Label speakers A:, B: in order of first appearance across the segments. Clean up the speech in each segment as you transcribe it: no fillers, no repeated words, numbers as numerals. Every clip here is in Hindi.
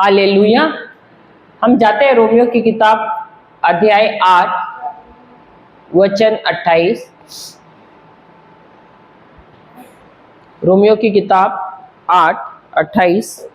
A: हालेलुया। हम जाते हैं रोमियो की किताब अध्याय 8 वचन 28। रोमियो की किताब 8:28।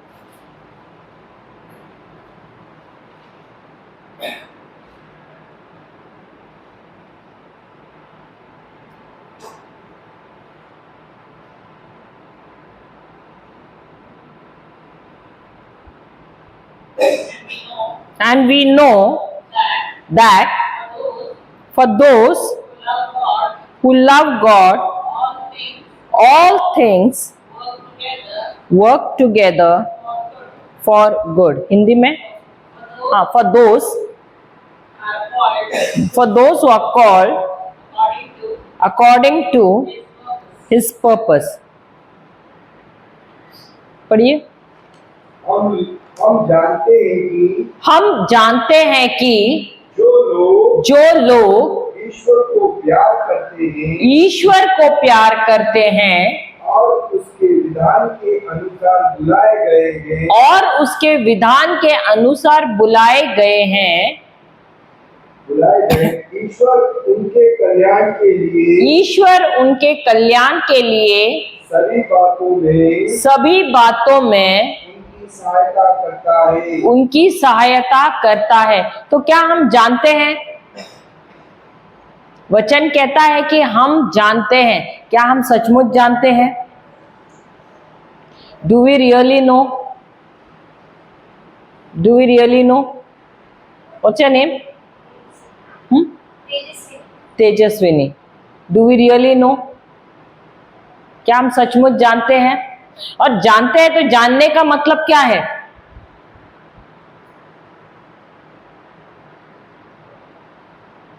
A: And we know that for those who love God, all things work together for good. Hindi में हाँ, for those who are called according to His purpose. पढ़िए। हम जानते हैं कि जो लोग ईश्वर को प्यार करते हैं
B: और उसके विधान के अनुसार बुलाए गए हैं, ईश्वर उनके कल्याण के लिए सभी बातों में उनकी सहायता करता है। तो क्या हम जानते हैं? वचन कहता है कि हम जानते हैं। क्या हम सचमुच जानते हैं? Do we really know? Do we really know? What's your name? Tejaswini. Do we really know? क्या हम सचमुच जानते हैं? और जानते हैं तो जानने का मतलब क्या है?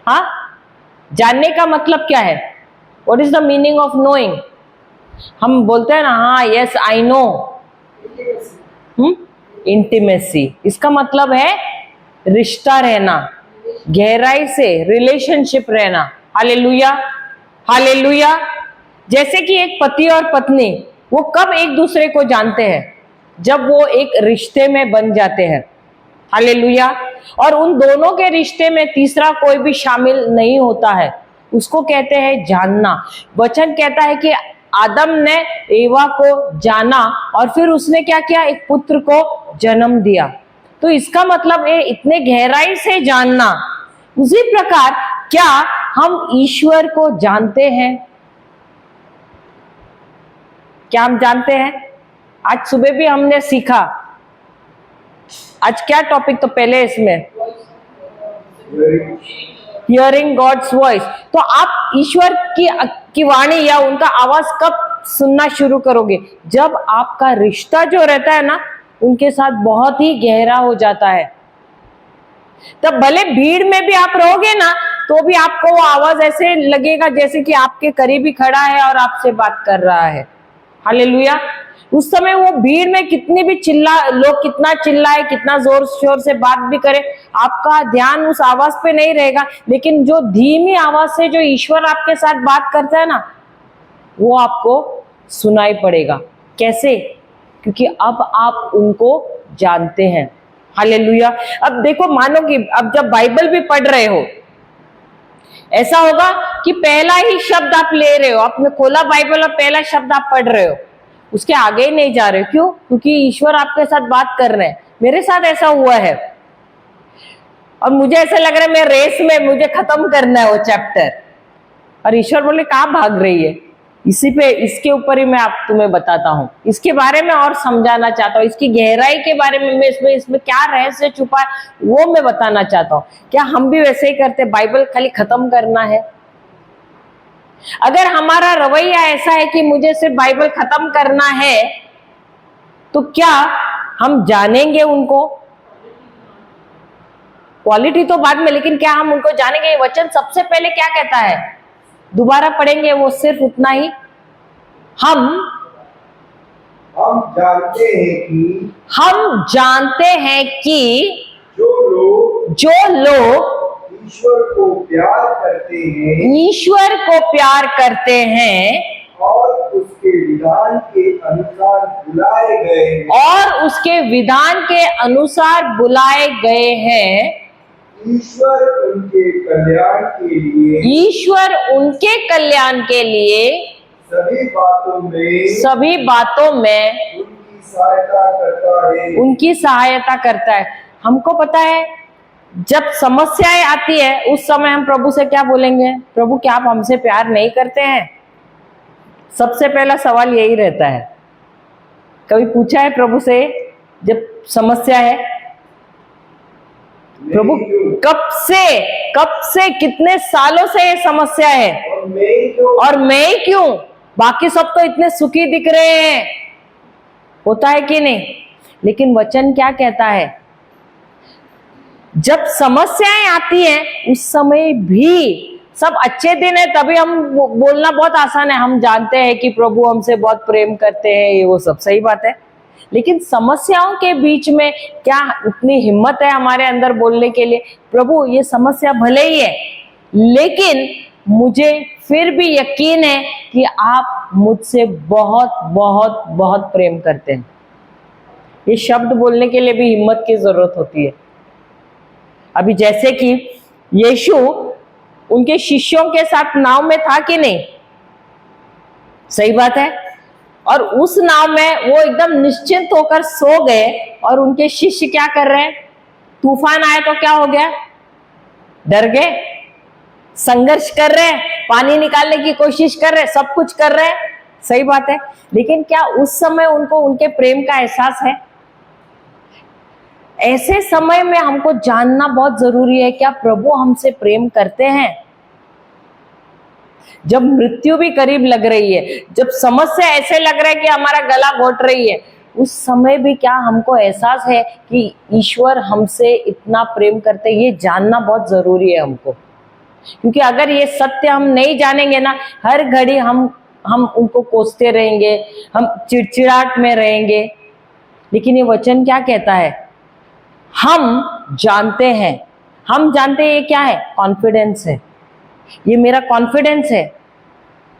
B: हाँ, जानने का मतलब क्या है? What is the meaning of knowing? हम बोलते हैं ना, हाँ यस आई नो। इंटीमेसी, इसका मतलब है रिश्ता रहना, गहराई से रिलेशनशिप रहना। Hallelujah, hallelujah. जैसे कि एक पति और पत्नी, वो कब एक दूसरे को जानते हैं? जब वो एक रिश्ते में बन जाते हैं। हालेलुया। और उन दोनों के रिश्ते में तीसरा कोई भी शामिल नहीं होता है, उसको कहते हैं जानना। वचन कहता है कि आदम ने एवा को जाना और फिर उसने क्या किया? एक पुत्र को जन्म दिया। तो इसका मतलब है इतने गहराई से जानना। उसी प्रकार क्या हम ईश्वर को जानते हैं? क्या हम जानते हैं? आज सुबह भी हमने सीखा। आज क्या टॉपिक? तो पहले इसमें हियरिंग गॉड्स वॉइस। तो आप ईश्वर की वाणी या उनका आवाज कब सुनना शुरू करोगे? जब आपका रिश्ता जो रहता है ना, उनके साथ बहुत ही गहरा हो जाता है। तब भले भीड़ में भी आप रहोगे ना, तो भी आपको वो आवाज ऐसे लगेगा जैसे कि आपके करीब ही खड़ा है और आपसे बात कर रहा है। हालेलुया। उस समय वो भीड़ में कितनी भी लोग कितना चिल्लाए, कितना जोर शोर से बात भी करे, आपका ध्यान उस आवाज पे नहीं रहेगा। लेकिन जो धीमी आवाज से जो ईश्वर आपके साथ बात करता है ना, वो आपको सुनाई पड़ेगा। कैसे? क्योंकि अब आप उनको जानते हैं। हालेलुया। अब देखो, मानो कि अब जब बाइबल भी पढ़ रहे हो, ऐसा होगा कि पहला ही शब्द आप ले रहे हो, आपने खोला बाइबल और पहला शब्द आप पढ़ रहे हो, उसके आगे ही नहीं जा रहे हो। क्यों? क्योंकि ईश्वर आपके साथ बात कर रहे हैं। मेरे साथ ऐसा हुआ है और मुझे ऐसा लग रहा है मैं रेस में, मुझे खत्म करना है वो चैप्टर, और ईश्वर बोले कहाँ भाग रही है? इसके ऊपर ही मैं तुम्हें बताता हूँ, इसके बारे में और समझाना चाहता हूँ, इसकी गहराई के बारे में मैं इसमें क्या रहस्य छुपा है वो मैं बताना चाहता हूँ। क्या हम भी वैसे ही करते? बाइबल खाली खत्म करना है? अगर हमारा रवैया ऐसा है कि मुझे सिर्फ बाइबल खत्म करना है, तो क्या हम जानेंगे उनको? क्वालिटी तो बाद में, लेकिन क्या हम उनको जानेंगे? वचन सबसे पहले क्या कहता है? दोबारा पढ़ेंगे वो सिर्फ उतना ही। हम जानते हैं कि जो लोग ईश्वर को प्यार करते हैं
C: और उसके विधान के अनुसार बुलाए गए हैं।
B: और उसके विधान के अनुसार बुलाए गए हैं।
C: ईश्वर उनके कल्याण के लिए,
B: ईश्वर उनके कल्याण के लिए
C: सभी
B: बातों में
C: उनकी सहायता करता है।
B: उनकी सहायता करता है। हमको पता है जब समस्याएं आती है उस समय हम प्रभु से क्या बोलेंगे? प्रभु क्या आप हमसे प्यार नहीं करते हैं? सबसे पहला सवाल यही रहता है। कभी पूछा है प्रभु से जब समस्या है, प्रभु कब से कितने सालों से ये समस्या है और मैं ही क्यों? बाकी सब तो इतने सुखी दिख रहे हैं। होता है कि नहीं? लेकिन वचन क्या कहता है? जब समस्याएं आती हैं उस समय भी सब अच्छे दिन है, तभी हम बोलना बहुत आसान है। हम जानते हैं कि प्रभु हमसे बहुत प्रेम करते हैं, ये वो सब सही बात है। लेकिन समस्याओं के बीच में क्या उतनी हिम्मत है हमारे अंदर बोलने के लिए, प्रभु ये समस्या भले ही है लेकिन मुझे फिर भी यकीन है कि आप मुझसे बहुत बहुत बहुत प्रेम करते हैं। ये शब्द बोलने के लिए भी हिम्मत की जरूरत होती है। अभी जैसे कि यीशु उनके शिष्यों के साथ नाव में था कि नहीं? सही बात है। और उस नाव में वो एकदम निश्चिंत होकर सो गए और उनके शिष्य क्या कर रहे हैं? तूफान आए तो क्या हो गया? डर गए, संघर्ष कर रहे हैं, पानी निकालने की कोशिश कर रहे हैं, सब कुछ कर रहे हैं। सही बात है। लेकिन क्या उस समय उनको उनके प्रेम का एहसास है? ऐसे समय में हमको जानना बहुत जरूरी है क्या प्रभु हमसे प्रेम करते हैं? जब मृत्यु भी करीब लग रही है, जब समस्या ऐसे लग रहा है कि हमारा गला घोट रही है, उस समय भी क्या हमको एहसास है कि ईश्वर हमसे इतना प्रेम करते हैं? ये जानना बहुत जरूरी है हमको। क्योंकि अगर ये सत्य हम नहीं जानेंगे ना, हर घड़ी हम उनको कोसते रहेंगे, हम चिड़चिड़ाहट में रहेंगे। लेकिन ये वचन क्या कहता है? हम जानते हैं ये क्या है? कॉन्फिडेंस है। ये मेरा कॉन्फिडेंस है।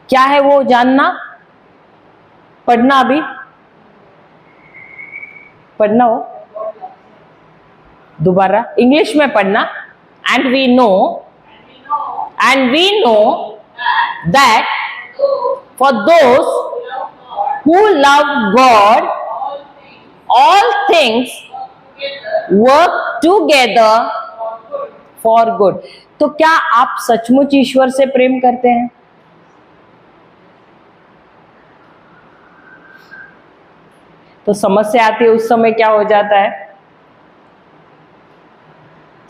B: क्या है वो जानना? पढ़ना, अभी पढ़ना हो दोबारा इंग्लिश में पढ़ना। And we know that for those who love God all things work together for good. तो क्या आप सचमुच ईश्वर से प्रेम करते हैं? तो समस्या आती है उस समय क्या हो जाता है?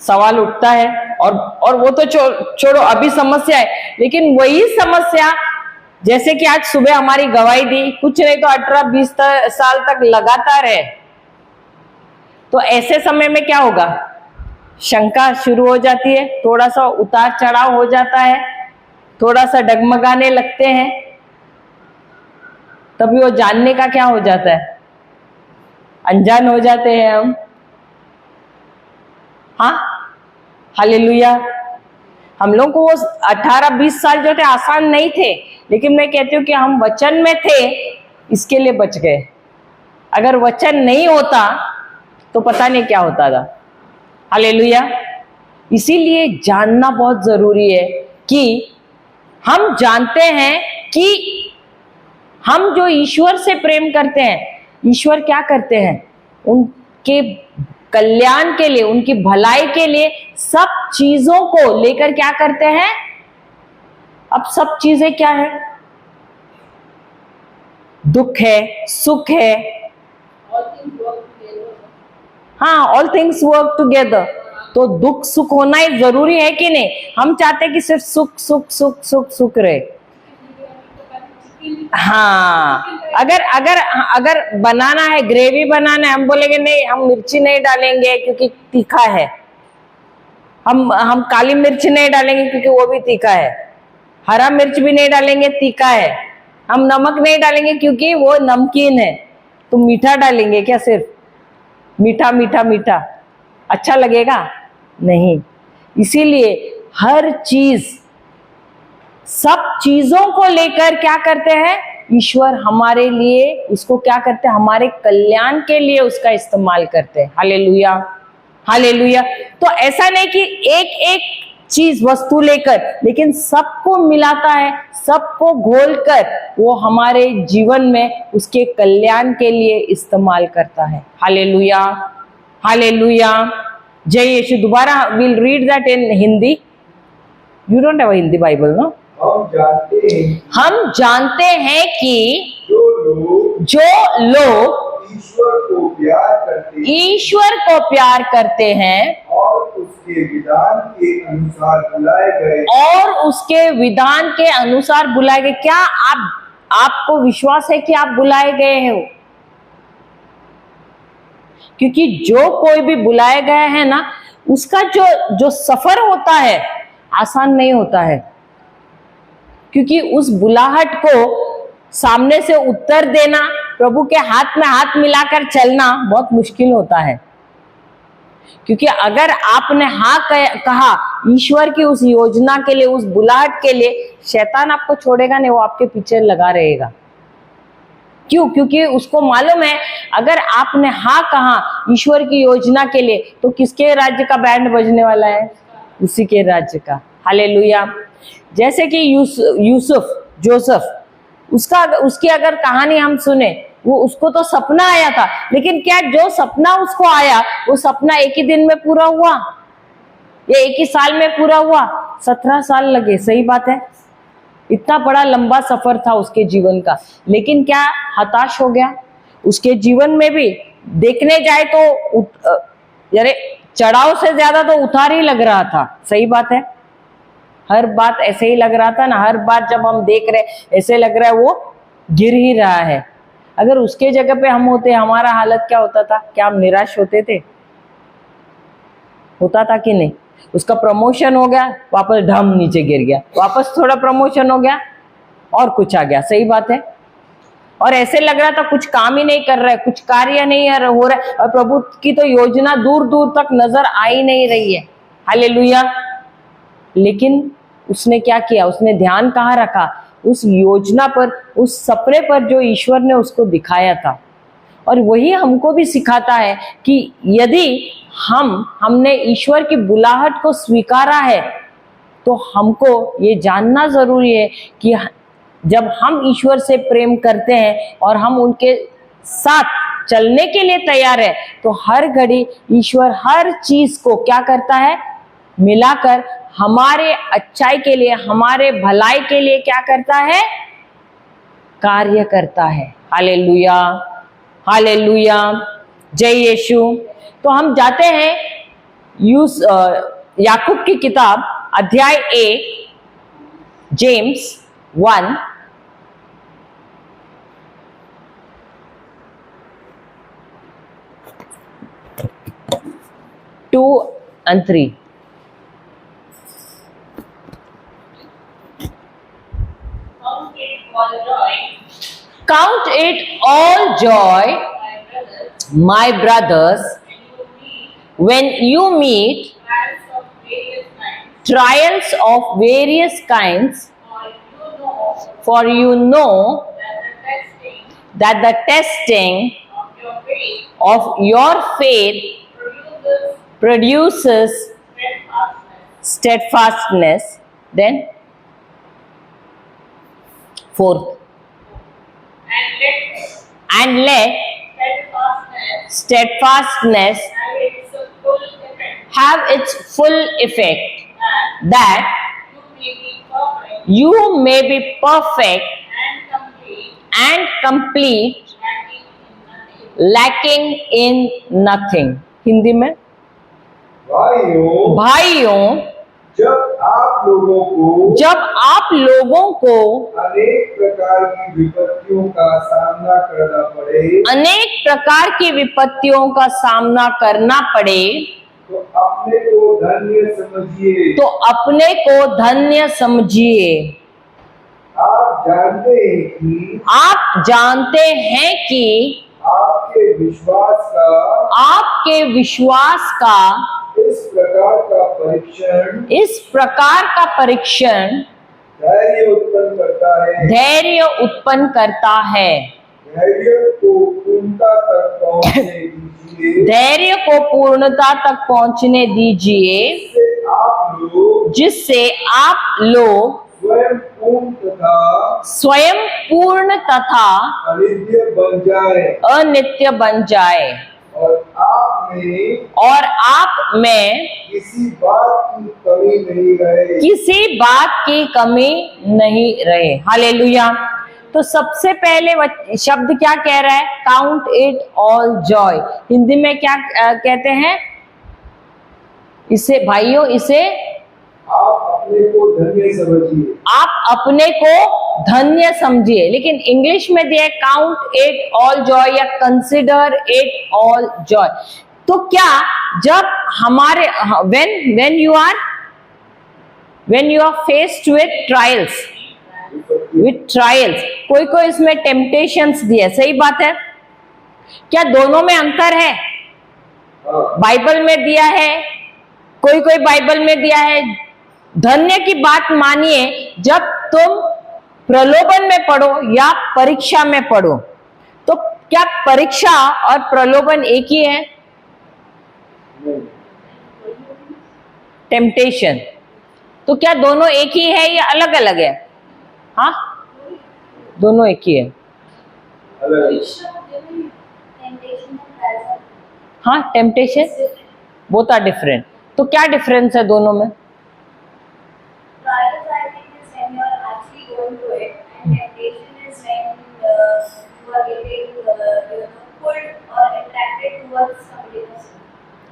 B: सवाल उठता है और वो तो छोड़ो, अभी समस्या है, लेकिन वही समस्या जैसे कि आज सुबह हमारी गवाही दी, कुछ नहीं तो 18-20 साल तक लगातार है। तो ऐसे समय में क्या होगा? शंका शुरू हो जाती है, थोड़ा सा उतार चढ़ाव हो जाता है, थोड़ा सा डगमगाने लगते हैं। तभी वो जानने का क्या हो जाता है? अनजान हो जाते हैं हम। हाँ, हालेलुया। हम लोग को वो 18-20 साल जो थे आसान नहीं थे, लेकिन मैं कहती हूँ कि हम वचन में थे, इसके लिए बच गए। अगर वचन नहीं होता तो पता नहीं क्या होता था। हालेलुया। इसीलिए जानना बहुत जरूरी है कि हम जानते हैं कि हम जो ईश्वर से प्रेम करते हैं, ईश्वर क्या करते हैं? उनके कल्याण के लिए, उनकी भलाई के लिए सब चीजों को लेकर क्या करते हैं? अब सब चीजें क्या है? दुख है, सुख है। हाँ, ऑल थिंग्स वर्क टुगेदर। तो दुख सुख होना ही जरूरी है कि नहीं? हम चाहते हैं कि सिर्फ सुख सुख सुख सुख सुख रहे। हाँ, अगर बनाना है, ग्रेवी बनाना है, हम बोलेंगे नहीं, हम मिर्ची नहीं डालेंगे क्योंकि तीखा है। हम काली मिर्च नहीं डालेंगे क्योंकि वो भी तीखा है। हरा मिर्च भी नहीं डालेंगे, तीखा है। हम नमक नहीं डालेंगे क्योंकि वो नमकीन है। तो मीठा डालेंगे क्या? सिर्फ मीठा मीठा मीठा अच्छा लगेगा? नहीं। इसीलिए हर चीज सब चीजों को लेकर क्या करते हैं, ईश्वर हमारे लिए उसको क्या करते हैं, हमारे कल्याण के लिए उसका इस्तेमाल करते हैं। Hallelujah, hallelujah. तो ऐसा नहीं कि एक एक चीज वस्तु लेकर, लेकिन सबको मिलाता है, सबको घोलकर वो हमारे जीवन में उसके कल्याण के लिए इस्तेमाल करता है। हालेलुया, हालेलुया, जय यीशु। दोबारा will read that in Hindi. You don't have a Hindi Bible, no? हम जानते हैं कि जो लोग ईश्वर को प्यार करते हैं
C: और उसके विधान के अनुसार बुलाए गए।
B: क्या आपको विश्वास है कि आप बुलाए गए हो? क्योंकि जो कोई भी बुलाए गए हैं ना, उसका जो सफर होता है आसान नहीं होता है, क्योंकि उस बुलाहट को सामने से उत्तर देना, प्रभु के हाथ में हाथ मिलाकर चलना बहुत मुश्किल होता है। क्योंकि अगर आपने हाँ कहा ईश्वर की उस योजना के लिए, उस बुलाहट के लिए, शैतान आपको छोड़ेगा नहीं, वो आपके पीछे लगा रहेगा। क्यों? क्योंकि उसको मालूम है अगर आपने हाँ कहा ईश्वर की योजना के लिए, तो किसके राज्य का बैंड बजने वाला है? उसी के राज्य का। हालेलुया। जैसे कि जोसेफ, उसकी अगर कहानी हम सुने, वो उसको तो सपना आया था, लेकिन क्या जो सपना उसको आया वो सपना एक ही दिन में पूरा हुआ या एक ही साल में पूरा हुआ? 17 साल लगे। सही बात है, इतना बड़ा लंबा सफर था उसके जीवन का, लेकिन क्या हताश हो गया? उसके जीवन में भी देखने जाए तो यारे चढ़ाव से ज्यादा तो उतार ही लग रहा था। सही बात है, हर बात ऐसे ही लग रहा था ना, हर बात जब हम देख रहे ऐसे लग रहा है वो गिर ही रहा है। अगर उसके जगह पे हम होते, हमारा हालत क्या होता था? क्या हम निराश होते थे? होता था कि नहीं? उसका प्रमोशन हो गया, वापस ढम नीचे गिर गया, वापस थोड़ा प्रमोशन हो गया और कुछ आ गया। सही बात है। और ऐसे लग रहा था कुछ काम ही नहीं कर रहा है, कुछ कार्य नहीं हो रहा है, और प्रभु की तो योजना दूर दूर तक नजर आ ही नहीं रही है। हालेलुया। लेकिन उसने क्या किया? उसने ध्यान कहाँ रखा? उस योजना पर, उस सपने पर जो ईश्वर ने उसको दिखाया था। और वही हमको भी सिखाता है कि यदि हमने ईश्वर की बुलाहट को स्वीकारा है, तो हमको ये जानना जरूरी है कि जब हम ईश्वर से प्रेम करते हैं और हम उनके साथ चलने के लिए तैयार है, तो हर घड़ी ईश्वर हर चीज को क्या करता है? मिलाकर हमारे अच्छाई के लिए, हमारे भलाई के लिए क्या करता है? कार्य करता है। हालेलुया, हालेलुया, जय यीशु। तो हम जाते हैं याकूब की किताब अध्याय 1, James 1 2 and 3। Count it all joy, my brothers, when you meet trials of various kinds, for you know that the testing of your faith produces steadfastness. Then, fourth, and let steadfastness have its full effect, that you may be perfect and complete, lacking in nothing। Hindi में, भाइयों,
C: जब आप लोगों को अनेक प्रकार की विपत्तियों का सामना करना पड़े, तो अपने को धन्य समझिए। आप जानते हैं कि आपके विश्वास का इस प्रकार का परीक्षण करता है,
A: धैर्य उत्पन्न करता है।
C: धैर्य को पूर्णता तक पहुंचने दीजिए,
A: धैर्य को पूर्णता तक पहुंचने दीजिए,
C: जिससे आप लोग
A: जिससे आप लोग
C: स्वयं पूर्ण तथा
A: स्वयं पूर्ण तथा
C: अनित्य बन जाए, और आप में किसी बात की कमी नहीं रहे।
A: हालेलुया। तो सबसे पहले शब्द क्या कह रहा है? Count it all Joy. Hindi में क्या कहते हैं इसे भाइयों? इसे
C: आप अपने को धन्य समझिए,
A: आप अपने को धन्य समझिए। लेकिन इंग्लिश में दिया है काउंट इट ऑल जॉय या कंसिडर इट ऑल जॉय। तो क्या जब हमारे when you are faced with trials, कोई इसमें टेम्पटेशंस दिए, सही बात है। क्या दोनों में अंतर है? बाइबल में दिया है, कोई बाइबल में दिया है। धन्य की बात मानिए जब तुम प्रलोभन में पढ़ो या परीक्षा में पढ़ो। तो क्या परीक्षा और प्रलोभन एक ही है? टेम्पटेशन। तो क्या दोनों एक ही है या अलग अलग है? हाँ, दोनों एक ही है। हाँ, टेम्पटेशन बोथ आर डिफरेंट। तो क्या डिफरेंस है दोनों में?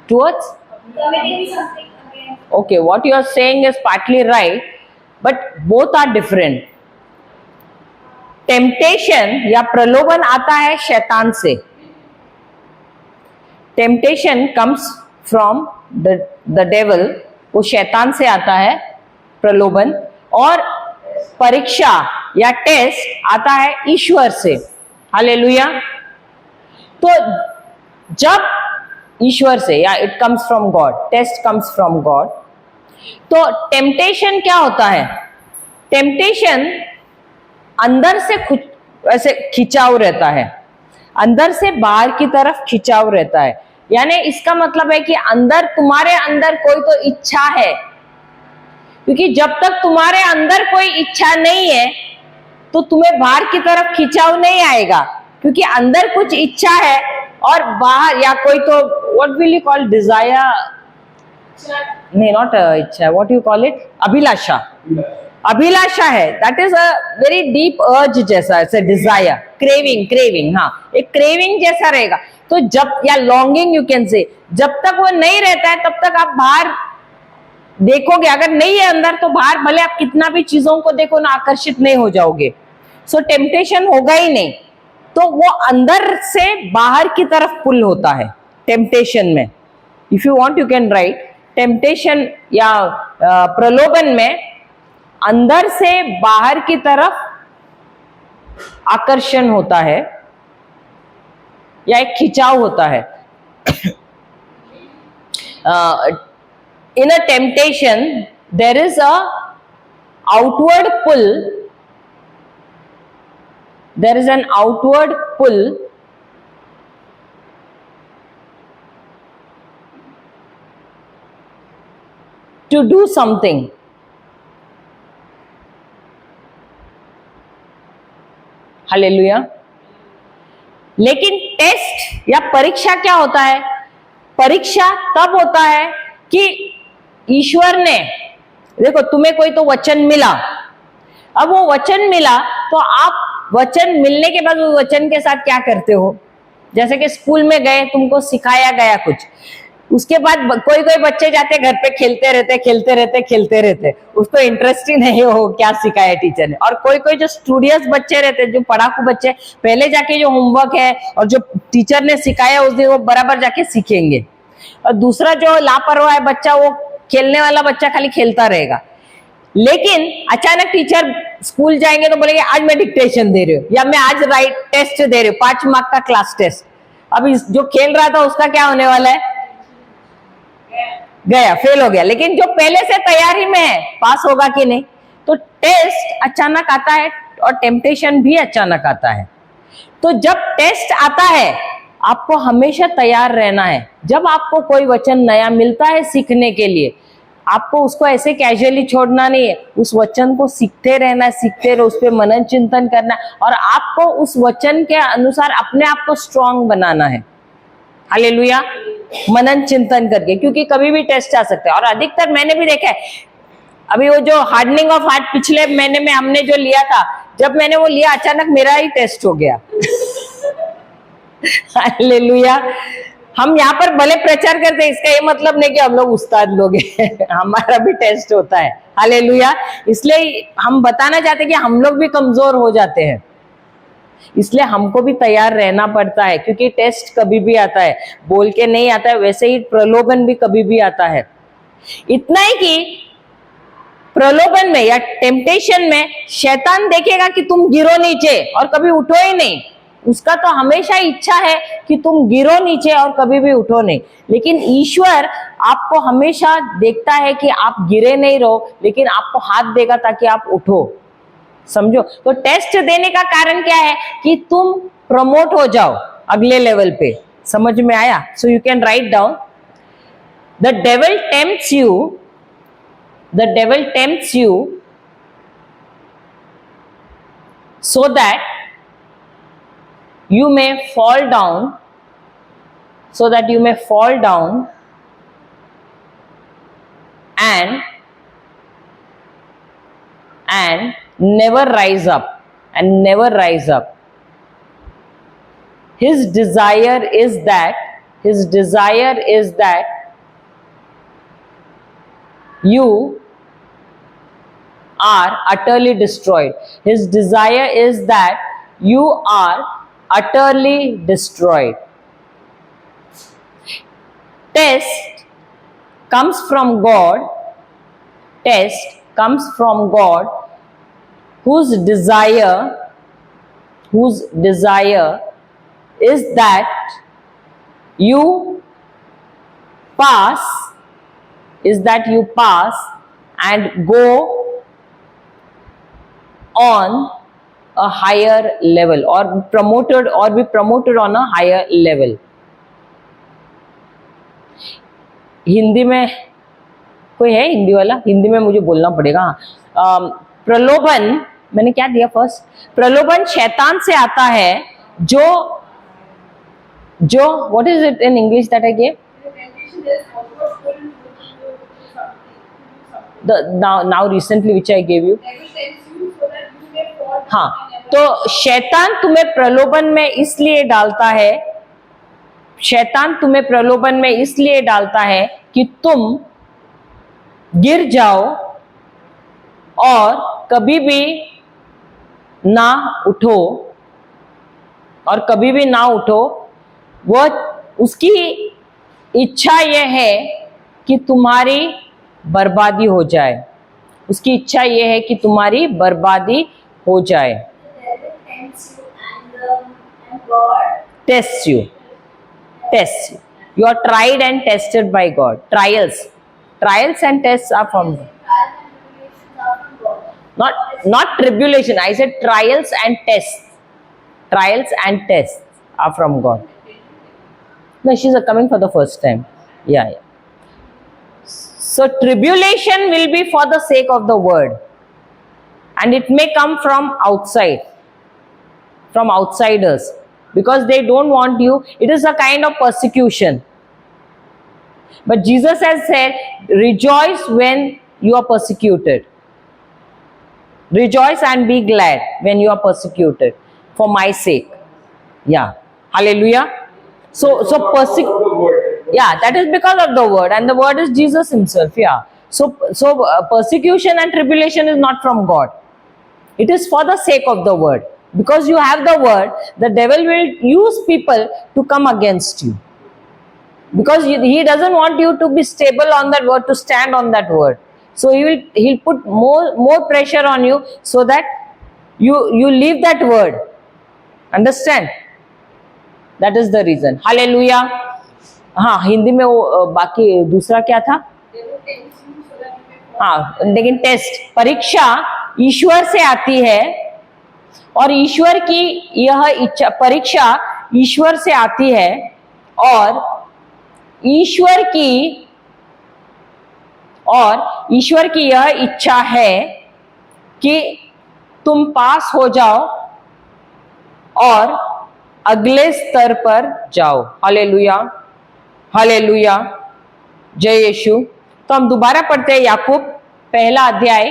A: Towards? Okay, what you are saying is partly right, but both are different. Temptation या प्रलोभन आता है शैतान से। Temptation comes from the devil, वो शैतान से आता है प्रलोभन। और परीक्षा या टेस्ट आता है ईश्वर से। हालेलुया। तो जब ईश्वर से या it comes from God, test comes from God. तो टेम्पटेशन क्या होता है? टेम्पटेशन अंदर से ऐसे खिंचाव रहता है, अंदर से बाहर की तरफ खिंचाव रहता है। यानी इसका मतलब है कि अंदर, तुम्हारे अंदर कोई तो इच्छा है, क्योंकि जब तक तुम्हारे अंदर कोई इच्छा नहीं है तो तुम्हें बाहर की तरफ खिंचाव नहीं आएगा, क्योंकि अंदर कुछ इच्छा है और बाहर या कोई तो what will you call desire, नहीं नॉट इच्छा, व्हाट यू कॉल इट, अभिलाषा। अभिलाषा है, that is a very deep urge जैसा, ऐसे डिजायर, क्रेविंग, हाँ, एक क्रेविंग जैसा रहेगा। तो जब, या लॉन्गिंग यू कैन से, जब तक वो नहीं रहता है तब तक आप बाहर देखोगे। अगर नहीं है अंदर तो बाहर भले आप कितना भी चीजों को देखो ना, आकर्षित नहीं हो जाओगे। सो टेम्पटेशन होगा ही नहीं। तो वो अंदर से बाहर की तरफ पुल होता है टेम्पटेशन में। If you want you can right, temptation या प्रलोभन में अंदर से बाहर की तरफ आकर्षण होता है या एक खिंचाव होता है। In a temptation there is a outward pull, there is an outward pull to do something. Hallelujah. लेकिन टेस्ट या परीक्षा क्या होता है? परीक्षा तब होता है कि ईश्वर ने, देखो तुम्हें कोई तो वचन मिला, अब वो वचन मिला तो आप वचन मिलने के बाद उस वचन के साथ क्या करते हो? जैसे कि स्कूल में गए, तुमको सिखाया गया कुछ, उसके बाद कोई बच्चे जाते घर पे खेलते रहते, उसको इंटरेस्ट ही नहीं हो क्या सिखाया टीचर ने। और कोई जो स्टूडियस बच्चे रहते, जो पढ़ाकू बच्चे, पहले जाके जो होमवर्क है और जो टीचर ने सिखाया उस दिन वो बराबर जाके सीखेंगे। और दूसरा जो लापरवाह है बच्चा, वो खेलने वाला बच्चा खाली खेलता रहेगा। लेकिन अचानक टीचर स्कूल जाएंगे तो बोलेंगे आज मैं डिक्टेशन दे रही हूँ, या मैं आज राइट टेस्ट दे रही हूँ, 5 मार्क का क्लास टेस्ट। अब जो खेल रहा था उसका क्या होने वाला है? गया, फेल हो गया। लेकिन जो पहले से तैयारी में है, पास होगा कि नहीं? तो टेस्ट अचानक आता है और टेम्पटेशन भी अचानक आता है। तो जब टेस्ट आता है आपको हमेशा तैयार रहना है। जब आपको कोई वचन नया मिलता है सीखने के लिए, आपको उसको ऐसे कैजुअली छोड़ना नहीं है, उस वचन को सीखते रहना है, सीखते रहो, उस पर मनन चिंतन करना है और आपको उस वचन के अनुसार अपने आप को स्ट्रांग बनाना है। हालेलुया, मनन चिंतन करके, क्योंकि कभी भी टेस्ट आ सकता है। और अधिकतर मैंने भी देखा है, अभी वो जो हार्डनिंग ऑफ हार्ट पिछले महीने में हमने जो लिया था, जब मैंने वो लिया अचानक मेरा ही टेस्ट हो गया। हालेलुया। हम यहाँ पर भले प्रचार करते हैं, इसका ये मतलब नहीं कि हम लोग उस्ताद लोग हैं। हमारा भी टेस्ट होता है। हालेलुया। इसलिए हम बताना चाहते हैं कि हम लोग भी कमजोर हो जाते हैं, इसलिए हमको भी तैयार रहना पड़ता है, क्योंकि टेस्ट कभी भी आता है, बोल के नहीं आता है। वैसे ही प्रलोभन भी कभी भी आता है। इतना ही कि प्रलोभन में या टेम्पटेशन में शैतान देखेगा कि तुम गिरो नीचे और कभी उठो ही नहीं। उसका तो हमेशा इच्छा है कि तुम गिरो नीचे और कभी भी उठो नहीं, लेकिन ईश्वर आपको हमेशा देखता है कि आप गिरे नहीं रहो, लेकिन आपको हाथ देगा ताकि आप उठो। समझो? तो टेस्ट देने का कारण क्या है? कि तुम प्रमोट हो जाओ अगले लेवल पे। समझ में आया? So you can write down, the devil tempts you, the devil tempts you so that you may fall down, so that you may fall down and never rise up, and never rise up. His desire is that you are utterly destroyed. His desire is that you are utterly destroyed. Test comes from God. Test comes from God, whose desire is that you pass and go on a higher level, or be promoted on a higher level. Hindi में कोई है? हिंदी वाला? हिंदी में मुझे बोलना पड़ेगा। प्रलोभन, मैंने क्या दिया फर्स्ट? प्रलोभन शैतान से आता है, जो what is it in English that I gave? now recently which I gave you. हाँ, तो शैतान तुम्हें प्रलोभन में इसलिए डालता है, शैतान तुम्हें प्रलोभन में इसलिए डालता है कि तुम गिर जाओ और कभी भी ना उठो, और कभी भी ना उठो। वह उसकी इच्छा यह है कि तुम्हारी बर्बादी हो जाए। उसकी इच्छा यह है कि तुम्हारी बर्बादी हो जाए। Tests you. You are tried and tested by God. Trials and tests are from God. Not tribulation. I said trials and tests. Trials and tests are from God. No, she's coming for the first time. Yeah. So tribulation will be for the sake of the word, and it may come from outside, from outsiders, because they don't want you. It is a kind of persecution. But Jesus has said, rejoice when you are persecuted. Rejoice and be glad when you are persecuted for my sake. Yeah. Hallelujah. So yeah, that is because of the word, and the word is Jesus himself. Yeah. So persecution and tribulation is not from God. It is for the sake of the word. Because you have the word, the devil will use people to come against you. Because he doesn't want you to be stable on that word, to stand on that word. So he'll put more pressure on you so that you leave that word. Understand? That is the reason. Hallelujah. हाँ, हिंदी में वो बाकी दूसरा क्या था? हाँ, लेकिन टेस्ट, परीक्षा ईश्वर से आती है और ईश्वर की यह इच्छा, परीक्षा ईश्वर से आती है और ईश्वर की यह इच्छा है कि तुम पास हो जाओ और अगले स्तर पर जाओ। हालेलुया, हालेलुया, जय यीशु। तो हम दोबारा पढ़ते हैं याकूब पहला अध्याय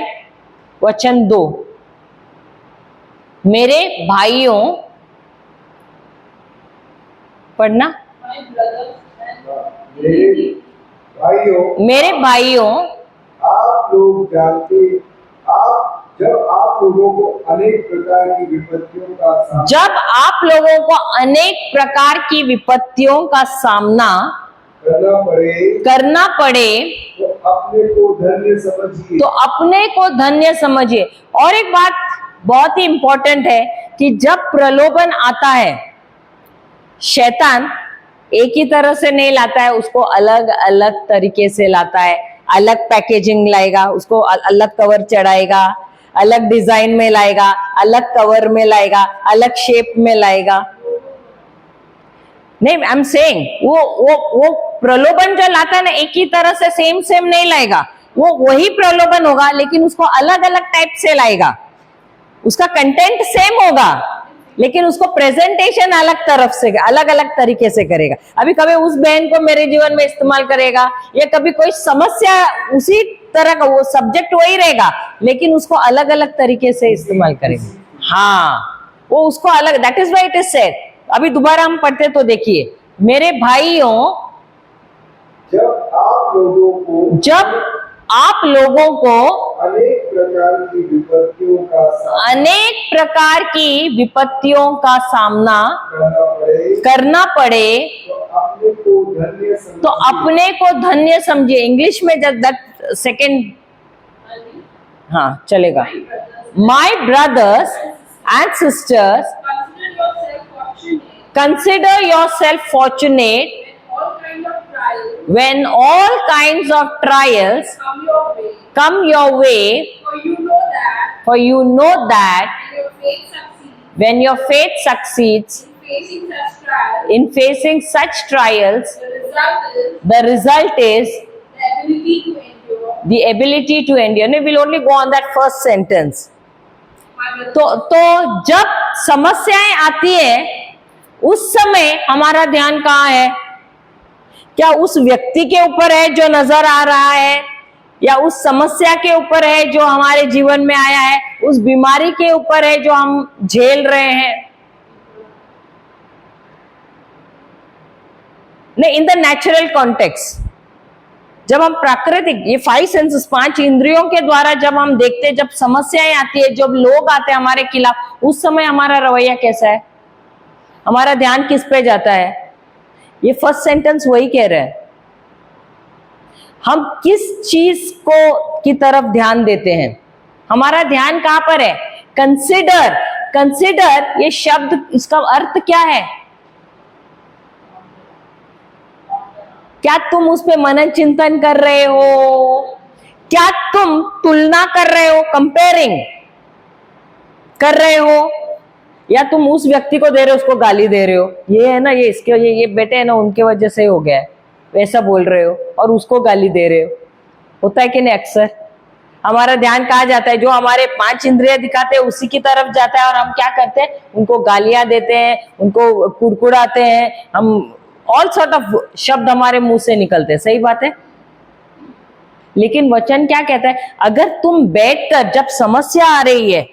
A: वचन 2। मेरे भाइयों, पढ़ना,
C: मेरे भाइयों, आप लोग जानते, जब आप लोगों को अनेक प्रकार की विपत्तियों का सामना
A: करना पड़े
C: तो
A: अपने को धन्य समझिए। और एक बात बहुत ही इंपॉर्टेंट है कि जब प्रलोभन आता है, शैतान एक ही तरह से नहीं लाता है, उसको अलग अलग तरीके से लाता है। अलग पैकेजिंग लाएगा, उसको अलग कवर चढ़ाएगा, अलग डिजाइन में लाएगा, अलग कवर में लाएगा, अलग शेप में लाएगा। नहीं, आई एम सेइंग वो प्रलोभन जो लाता है ना, एक ही तरह से सेम नहीं लाएगा। वो वही प्रलोभन होगा लेकिन उसको अलग अलग टाइप से लाएगा। उसका कंटेंट सेम होगा लेकिन उसको प्रेजेंटेशन अलग तरफ से, अलग अलग तरीके से करेगा। अभी कभी उस बहन को मेरे जीवन में इस्तेमाल करेगा, या कभी कोई समस्या उसी तरह का, वो सब्जेक्ट वही रहेगा लेकिन उसको अलग अलग तरीके से इस्तेमाल करेगा। हाँ, वो उसको अलग, that is why it is said. अभी दोबारा हम पढ़ते तो देखिए, मेरे भाइयों,
C: जब आप लोगों को अनेक
A: प्रकार की विपत्तियों का सामना करना पड़े तो अपने को धन्य समझिए। इंग्लिश में दैट सेकेंड, हाँ चलेगा। My brothers and sisters, consider yourself fortunate when all kinds of trials come your way, for you know that when your faith succeeds in facing such trials, the result is the ability to endure. No, we'll only go on that first sentence. तो जब समस्याएं आती है, उस समय हमारा ध्यान कहाँ है? क्या उस व्यक्ति के ऊपर है जो नजर आ रहा है, या उस समस्या के ऊपर है जो हमारे जीवन में आया है, उस बीमारी के ऊपर है जो हम झेल रहे हैं? नहीं, इन द नेचुरल कॉन्टेक्स्ट, जब हम प्राकृतिक, ये 5 सेंसेस, 5 इंद्रियों के द्वारा जब हम देखते हैं, जब समस्याएं आती है, जब लोग आते हैं हमारे खिलाफ, उस समय हमारा रवैया कैसा है? हमारा ध्यान किस पे जाता है? ये फर्स्ट सेंटेंस वही कह रहा है। हम किस चीज को की तरफ ध्यान देते हैं? हमारा ध्यान कहां पर है? कंसिडर, कंसिडर, ये शब्द, इसका अर्थ क्या है? क्या तुम उस पे मनन चिंतन कर रहे हो? क्या तुम तुलना कर रहे हो, कंपेयरिंग कर रहे हो, या तुम उस व्यक्ति को दे रहे हो, उसको गाली दे रहे हो, ये है ना, ये इसके, ये बेटे है ना, उनके वजह से हो गया है, वैसा बोल रहे हो और उसको गाली दे रहे हो? होता है कि नहीं? अक्सर हमारा ध्यान कहाँ जाता है? जो हमारे 5 इंद्रियां दिखाते हैं उसी की तरफ जाता है, और हम क्या करते हैं? उनको गालियां देते हैं, उनको कुड़कुड़ाते हैं, हम ऑल सॉर्ट ऑफ शब्द हमारे मुंह से निकलते हैं। सही बात है, लेकिन वचन क्या कहता है? अगर तुम बैठकर, जब समस्या आ रही है,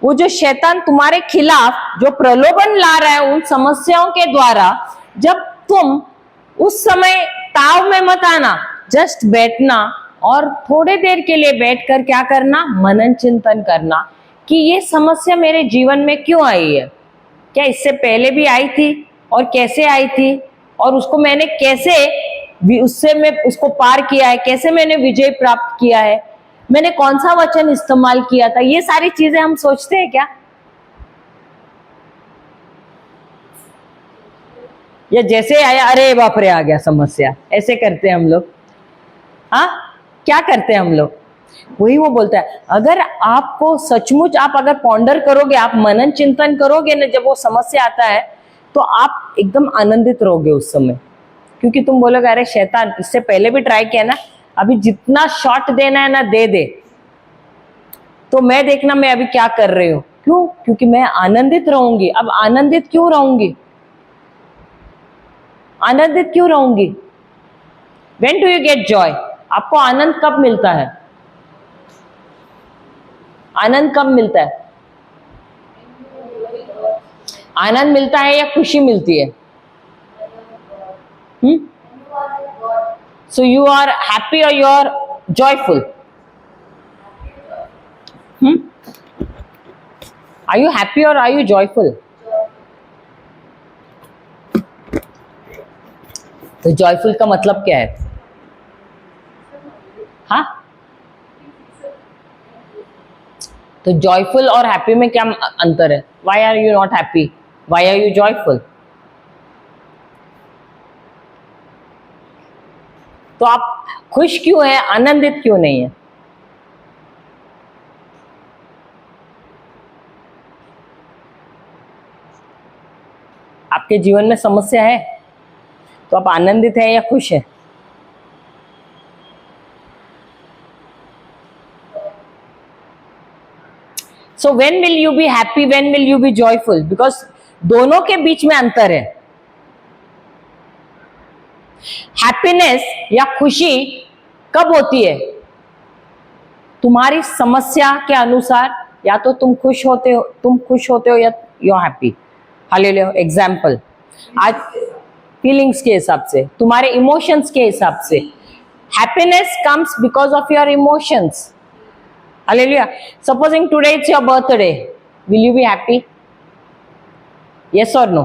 A: वो जो शैतान तुम्हारे खिलाफ जो प्रलोभन ला रहा है उन समस्याओं के द्वारा, जब तुम उस समय ताव में मत आना, जस्ट बैठना और थोड़े देर के लिए बैठकर क्या करना? मनन चिंतन करना कि ये समस्या मेरे जीवन में क्यों आई है, क्या इससे पहले भी आई थी और कैसे आई थी, और उसको मैंने कैसे, उससे मैं उसको पार किया है, कैसे मैंने विजय प्राप्त किया है, मैंने कौन सा वचन इस्तेमाल किया था। ये सारी चीजें हम सोचते हैं क्या? या जैसे आया, अरे बाप रे आ गया समस्या, ऐसे करते हैं हम लोग। हाँ, क्या करते हैं हम लोग? वही वो बोलता है, अगर आपको सचमुच आप अगर पॉन्डर करोगे, आप मनन चिंतन करोगे ना, जब वो समस्या आता है तो आप एकदम आनंदित रहोगे उस समय, क्योंकि तुम बोलोगे अरे शैतान, इससे पहले भी ट्राई किया ना, अभी जितना शॉट देना है ना दे दे, तो मैं देखना मैं अभी क्या कर रही हूं। क्यों? क्योंकि मैं आनंदित रहूंगी। अब आनंदित क्यों रहूंगी? आनंदित क्यों रहूंगी? When do you get joy? आपको आनंद कब मिलता है? आनंद कब मिलता है? आनंद मिलता है या खुशी मिलती है? So you are happy or you are joyful? Are you happy or are you joyful? तो joyful का मतलब क्या है? हाँ, तो joyful और happy में क्या अंतर है? Why are you not happy? Why are you joyful? तो आप खुश क्यों हैं, आनंदित क्यों नहीं है? आपके जीवन में समस्या है तो आप आनंदित हैं या खुश हैं? So when will you be happy? When will you be joyful? Because दोनों के बीच में अंतर है। हैप्पीनेस या खुशी कब होती है? तुम्हारी समस्या के अनुसार, या तो तुम खुश होते हो या you are happy. Hallelujah. Example, आज फीलिंग्स के हिसाब से, तुम्हारे इमोशंस के हिसाब से, happiness comes because of your emotions. Hallelujah. Supposing today it's your birthday, will you be happy? Yes or no?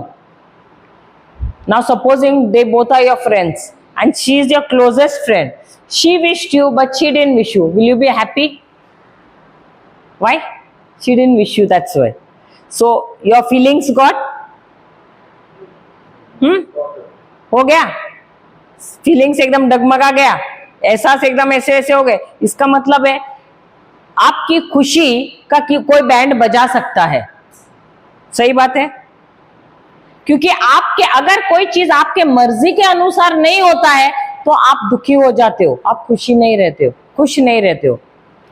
A: Now supposing they both are your friends and she is your closest friend. She wished you but she didn't wish you. Will you be happy? Why? She didn't wish you, that's why. So your feelings got हो गया, फीलिंग्स एकदम डगमगा गया, एहसास एकदम ऐसे ऐसे हो गए। इसका मतलब है आपकी खुशी का कोई बैंड बजा सकता है। सही बात है, क्योंकि आपके अगर कोई चीज आपके मर्जी के अनुसार नहीं होता है तो आप दुखी हो जाते हो, आप खुशी नहीं रहते हो, खुश नहीं रहते हो।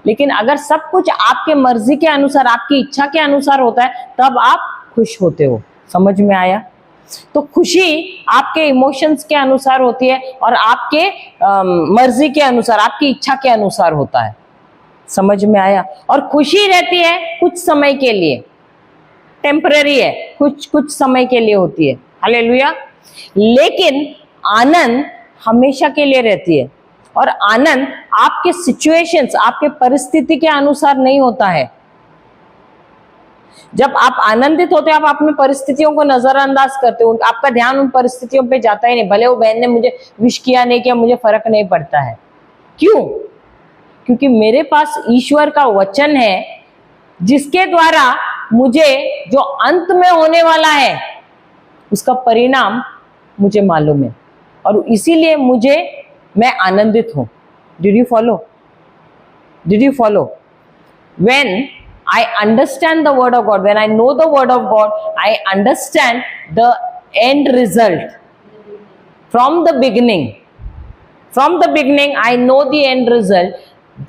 A: लेकिन अगर सब कुछ आपके मर्जी के अनुसार, आपकी इच्छा के अनुसार होता है, तब आप खुश होते हो। समझ में आया? तो खुशी आपके इमोशंस के अनुसार होती है और आपके मर्जी के अनुसार, आपकी इच्छा के अनुसार होता है। समझ में आया? और खुशी रहती है कुछ समय के लिए, टेम्पररी है, कुछ समय के लिए होती है। हालेलुया। लेकिन आनंद हमेशा के लिए रहती है, और आनंद आपके सिचुएशंस, आपके परिस्थिति के अनुसार नहीं होता है। जब आप आनंदित होते हो, आप अपनी परिस्थितियों को नजरअंदाज करते हो, आपका ध्यान उन परिस्थितियों पे जाता ही नहीं। भले वो बहन ने मुझे विश किया नहीं किया, मुझे फर्क नहीं पड़ता है। क्यों? क्योंकि मेरे पास ईश्वर का वचन है जिसके द्वारा मुझे जो अंत में होने वाला है उसका परिणाम मुझे मालूम है, और इसीलिए मैं आनंदित हूं। Did you follow? Did you follow? When I understand the word of God, when I know the word of God, I understand the end result from the beginning. From the beginning, I know the end result.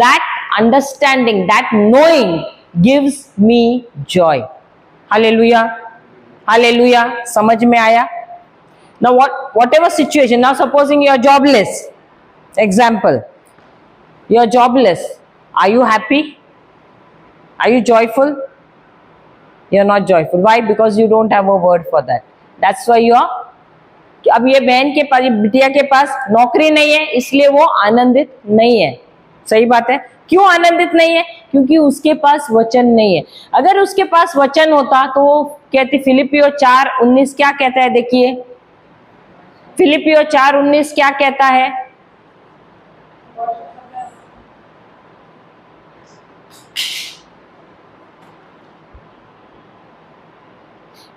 A: That understanding, that knowing gives me joy. Hallelujah. Hallelujah. समझ में आया? Now whatever situation, now supposing you are jobless. Example, you are jobless. Are you happy? Are you joyful? You are not joyful. Why? Because you don't have a word for that. That's why you are. अब ये बहन के पास, बिटिया के पास नौकरी नहीं है, इसलिए वो आनंदित नहीं है। सही बात है। क्यों आनंदित नहीं है? क्योंकि उसके पास वचन नहीं है। अगर उसके पास वचन होता तो वो कहती, फिलिपियो 4:19 क्या कहता है? देखिए, फिलिपियो 4:19 क्या कहता है?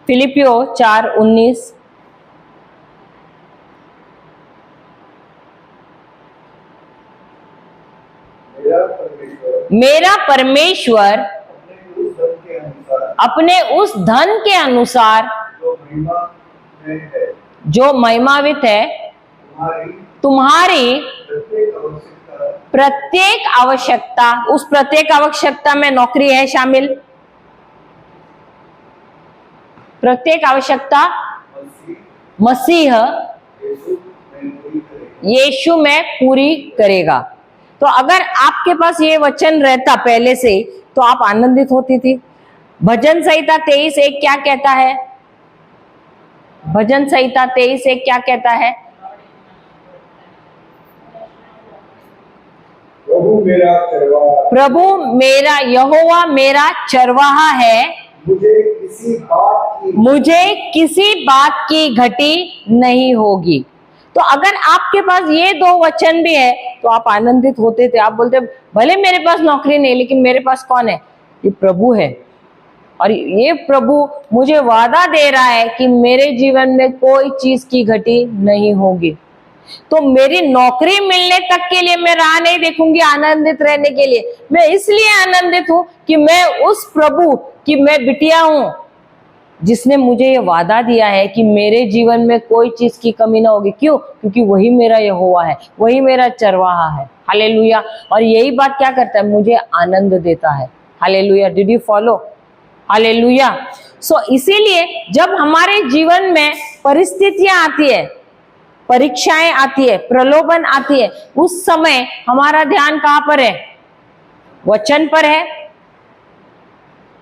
A: फिलिपियो 4:19,
C: मेरा परमेश्वर
A: मेरा परमेश्वर अपने उस धन के अनुसार
C: जो महिमावित है
A: तुम्हारी
C: प्रत्येक आवश्यकता,
A: उस प्रत्येक आवश्यकता में नौकरी है शामिल, प्रत्येक आवश्यकता मसीह यीशु में पूरी करेगा। तो अगर आपके पास ये वचन रहता पहले से तो आप आनंदित होती थी। भजन संहिता 23:1 क्या कहता है? भजन संहिता 23:1 क्या कहता है? प्रभु मेरा यहोवा मेरा चरवाहा है, मुझे किसी बात की घटी नहीं होगी। तो अगर आपके पास ये दो वचन भी है तो आप आनंदित होते थे। आप बोलते भले मेरे पास नौकरी नहीं लेकिन मेरे पास कौन है? ये प्रभु है, और ये प्रभु मुझे वादा दे रहा है कि मेरे जीवन में कोई चीज की घटी नहीं होगी। तो मेरी नौकरी मिलने तक के लिए मैं राह नहीं देखूंगी आनंदित रहने के लिए। मैं इसलिए आनंदित हूं कि मैं उस प्रभु की मैं बिटिया हूं जिसने मुझे ये वादा दिया है कि मेरे जीवन में कोई चीज की कमी ना होगी। क्यों? क्योंकि वही मेरा यहोवा है, वही मेरा चरवाहा है। हालेलुया। और यही बात क्या करता है? मुझे आनंद देता है। Hallelujah. Did you follow? Hallelujah. So इसीलिए जब हमारे जीवन में परिस्थितियां आती है, परीक्षाएं आती है, प्रलोभन आती है, उस समय हमारा ध्यान कहां पर है? वचन पर है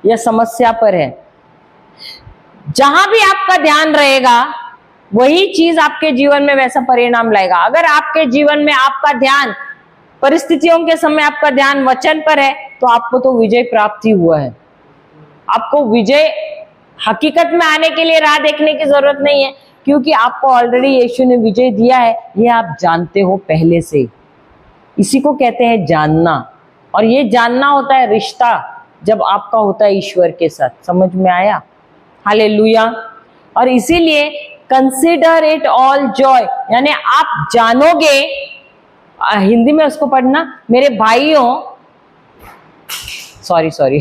A: या समस्या पर है? जहां भी आपका ध्यान रहेगा वही चीज आपके जीवन में वैसा परिणाम लाएगा। अगर आपके जीवन में आपका ध्यान परिस्थितियों के समय आपका ध्यान वचन पर है तो आपको तो विजय प्राप्ति हुआ है। आपको विजय हकीकत में आने के लिए राह देखने की जरूरत नहीं है, क्योंकि आपको ऑलरेडी यीशु ने विजय दिया है। ये आप जानते हो पहले से। इसी को कहते हैं जानना। और ये जानना होता है रिश्ता जब आपका होता है ईश्वर के साथ। समझ में आया? हालेलुया। और इसीलिए कंसिडर इट ऑल जॉय, यानी आप जानोगे, हिंदी में उसको पढ़ना मेरे भाइयों, सॉरी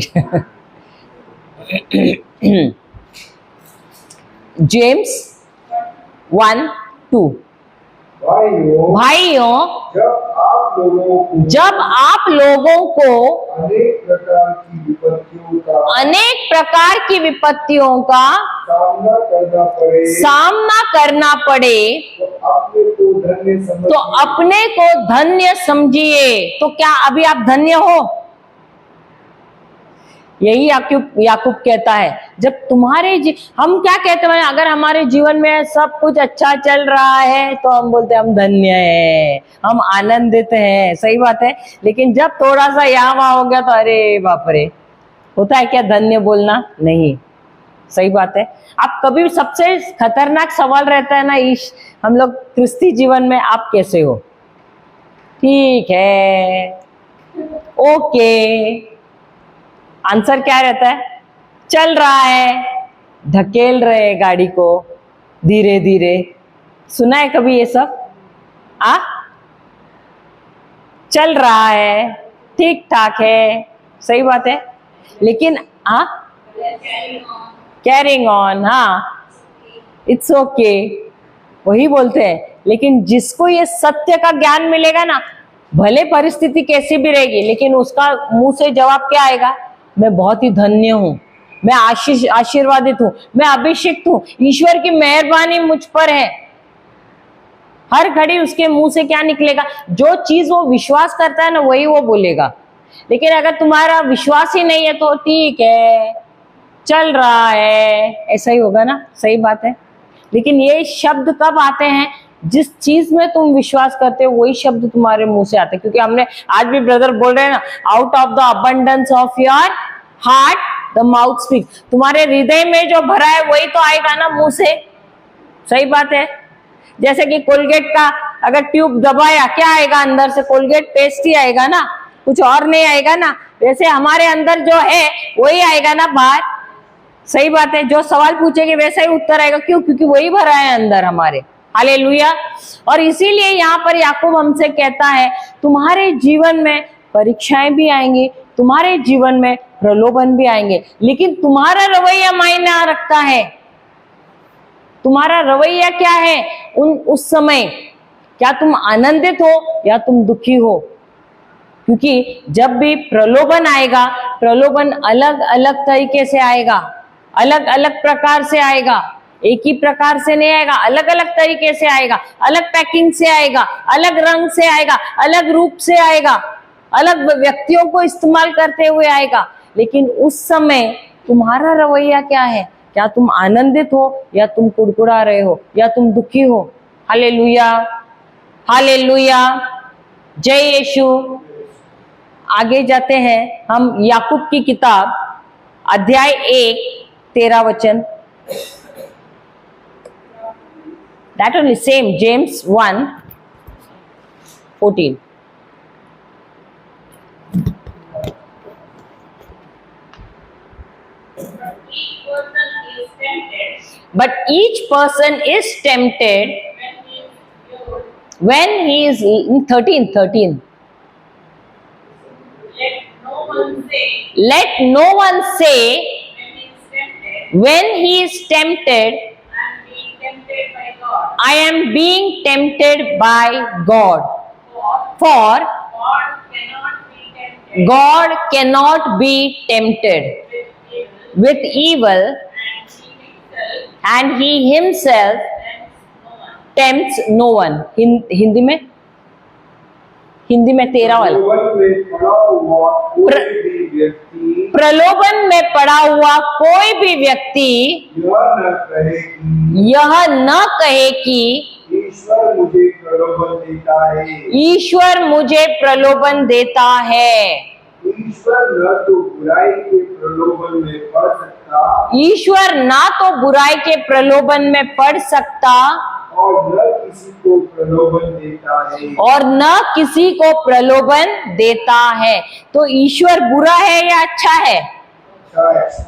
A: जेम्स 1:2। भाइयों जब आप लोगों को अनेक प्रकार की विपत्तियों का सामना करना पड़े तो अपने को धन्य समझिए। तो क्या अभी आप धन्य हो? यही याकूब कहता है। जब तुम्हारे हम क्या कहते हैं? अगर हमारे जीवन में सब कुछ अच्छा चल रहा है तो हम बोलते हैं हम धन्य हैं, हम आनंदित हैं। सही बात है। लेकिन जब थोड़ा सा यहाँ वहां हो गया तो अरे बाप रे, होता है क्या धन्य बोलना? नहीं। सही बात है। आप कभी सबसे खतरनाक सवाल रहता है ना हम लोग क्रिस्ती जीवन में, आप कैसे हो? ठीक है, ओके। आंसर क्या रहता है? चल रहा है, धकेल रहे गाड़ी को धीरे धीरे। सुना है कभी ये सब? चल रहा है, ठीक ठाक है। सही बात है। लेकिन कैरिंग ऑन, इट्स ओके, वही बोलते हैं। लेकिन जिसको ये सत्य का ज्ञान मिलेगा ना, भले परिस्थिति कैसी भी रहेगी लेकिन उसका मुंह से जवाब क्या आएगा? मैं बहुत ही धन्य हूं, मैं आशीर्वादित हूं, मैं अभिषिक्त हूं, ईश्वर की मेहरबानी मुझ पर है। हर घड़ी उसके मुंह से क्या निकलेगा? जो चीज वो विश्वास करता है ना वही वो बोलेगा। लेकिन अगर तुम्हारा विश्वास ही नहीं है तो ठीक है, चल रहा है, ऐसा ही होगा ना। सही बात है। लेकिन ये शब्द कब आते हैं? जिस चीज में तुम विश्वास करते हो वही शब्द तुम्हारे मुंह से आते हैं। क्योंकि हमने आज भी ब्रदर बोल रहे हैं ना, out of the abundance of your heart the mouth speak. तुम्हारे हृदय में जो भरा है वही तो आएगा ना मुंह से। सही बात है। जैसे कि कोलगेट का अगर ट्यूब दबाया, क्या आएगा अंदर से? कोलगेट पेस्ट ही आएगा ना, कुछ और नहीं आएगा ना। वैसे हमारे अंदर जो है वही आएगा ना बाहर। सही बात है। जो सवाल पूछेंगे वैसा ही उत्तर आएगा। क्यों? क्योंकि वही भरा है अंदर हमारे। हालेलुया। और इसीलिए यहाँ पर याकूब हमसे कहता है तुम्हारे जीवन में
B: परीक्षाएं भी आएंगी, तुम्हारे जीवन में प्रलोभन भी आएंगे, लेकिन तुम्हारा रवैया मायने रखता है। तुम्हारा रवैया क्या है उस समय? क्या तुम आनंदित हो या तुम दुखी हो? क्योंकि जब भी प्रलोभन आएगा, प्रलोभन अलग अलग तरीके से आएगा, अलग अलग प्रकार से आएगा, एक ही प्रकार से नहीं आएगा, अलग अलग तरीके से आएगा, अलग पैकिंग से आएगा, अलग रंग से आएगा, अलग रूप से आएगा, अलग व्यक्तियों को इस्तेमाल करते हुए आएगा। लेकिन उस समय तुम्हारा रवैया क्या है? क्या तुम आनंदित हो या तुम कुड़कुड़ा रहे हो या तुम दुखी हो? हालेलुया, हालेलुया, जय यीशु। आगे जाते हैं हम याकूब की किताब अध्याय 1 13 वचन। That only same James 1 14. But each person is tempted when he is in 13. Let no one say when he is tempted, I am being tempted by God. For God cannot be tempted with evil, and he himself tempts no one. Hindi में 13 वाला। प्रलोभन में पड़ा हुआ कोई भी व्यक्ति यह न कहे कि
C: ईश्वर मुझे प्रलोभन देता है।
B: ईश्वर मुझे प्रलोभन देता है।
C: ईश्वर न तो बुराई के प्रलोभन में पड़ सकता,
B: ईश्वर ना तो बुराई के प्रलोभन में पड़ सकता
C: और न किसी को प्रलोभन देता है।
B: और न किसी को प्रलोभन देता है। तो ईश्वर बुरा है या अच्छा है?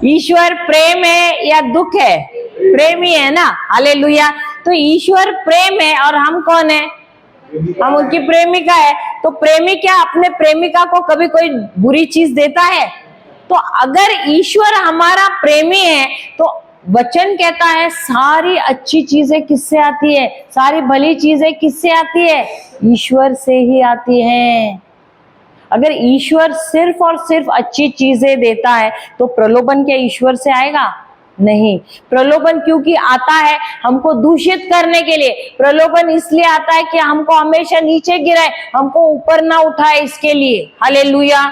B: ईश्वर प्रेम है या दुख है? प्रेमी है ना। हालेलुया। तो ईश्वर प्रेम है और हम कौन है? हम उनकी प्रेमिका है। तो प्रेमी क्या अपने प्रेमिका को कभी कोई बुरी चीज देता है? तो अगर ईश्वर हमारा प्रेमी है तो वचन कहता है सारी अच्छी चीजें किससे आती है? सारी भली चीजें किससे आती है? ईश्वर से ही आती हैं। अगर ईश्वर सिर्फ और सिर्फ अच्छी चीजें देता है तो प्रलोभन क्या ईश्वर से आएगा? नहीं। प्रलोभन क्योंकि आता है हमको दूषित करने के लिए। प्रलोभन इसलिए आता है कि हमको हमेशा नीचे गिराए, हमको ऊपर ना उठाए, इसके लिए। हालेलुया।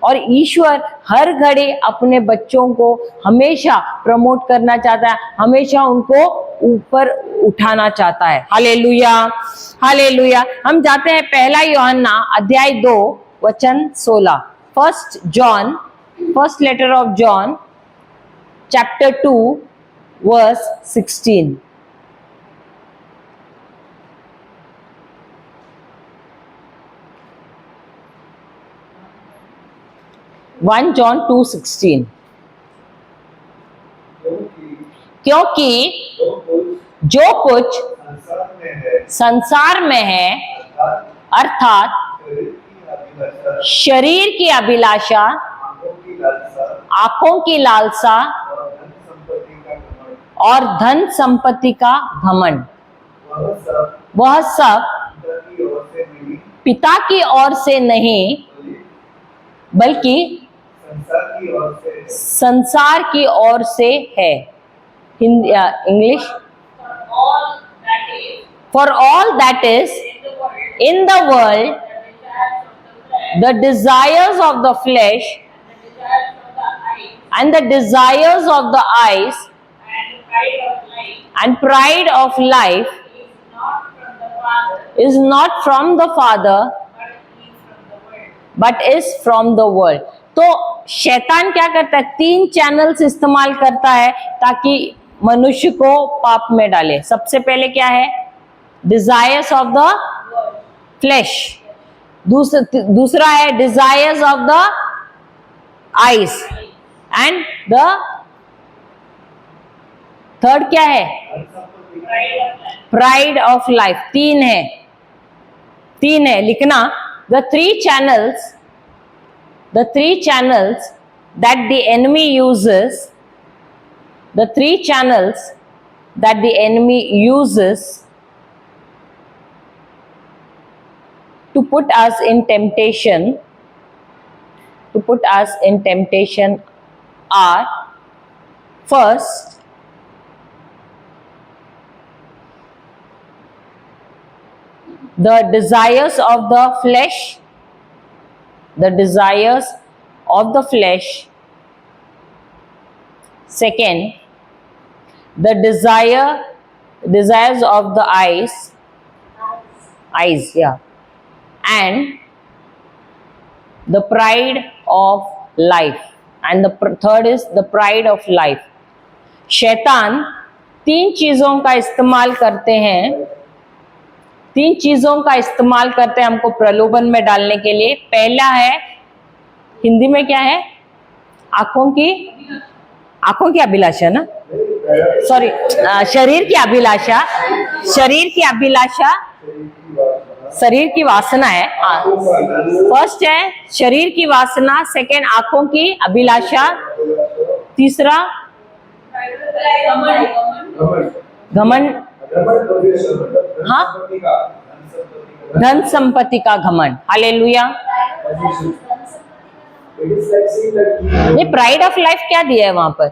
B: और ईश्वर हर घड़ी अपने बच्चों को हमेशा प्रमोट करना चाहता है, हमेशा उनको ऊपर उठाना चाहता है। Hallelujah, hallelujah. हम जाते हैं पहला यूहन्ना अध्याय 2 वचन 16। First letter of John chapter 2 verse 16। 1 John 2:16। क्योंकि जो कुछ संसार में है अर्थात शरीर की अभिलाषा, आंखों की लालसा और धन संपत्ति का घमंड, वह सब पिता की ओर से नहीं बल्कि संसार की ओर से है। Hindi English. For all that is in the world the desires of the flash and the desires of the eyes and pride of life is not from the father but is from the world. तो शैतान क्या करता है? 3 चैनल्स इस्तेमाल करता है ताकि मनुष्य को पाप में डाले। सबसे पहले क्या है? Desires of the flash. दूसरा है desires of the eyes and the third क्या है? Pride of life. 3 है लिखना। The 3 channels
A: the three channels that the enemy uses, the three channels that the enemy uses to put us in temptation, are: first, the desires of the flesh, second, the desires of the eyes, and the pride of life, and the third is the pride of life. शैतान तीन चीजों का इस्तेमाल करते हैं हमको प्रलोभन में डालने के लिए। पहला है, हिंदी में क्या है, आंखों की अभिलाषा ना, सॉरी, शरीर की वासना है। फर्स्ट है शरीर की वासना, सेकंड आंखों की अभिलाषा, तीसरा घमंड, हाँ, धन संपत्ति का घमंड। हालेलुया। ये प्राइड ऑफ लाइफ क्या दिया है वहां पर?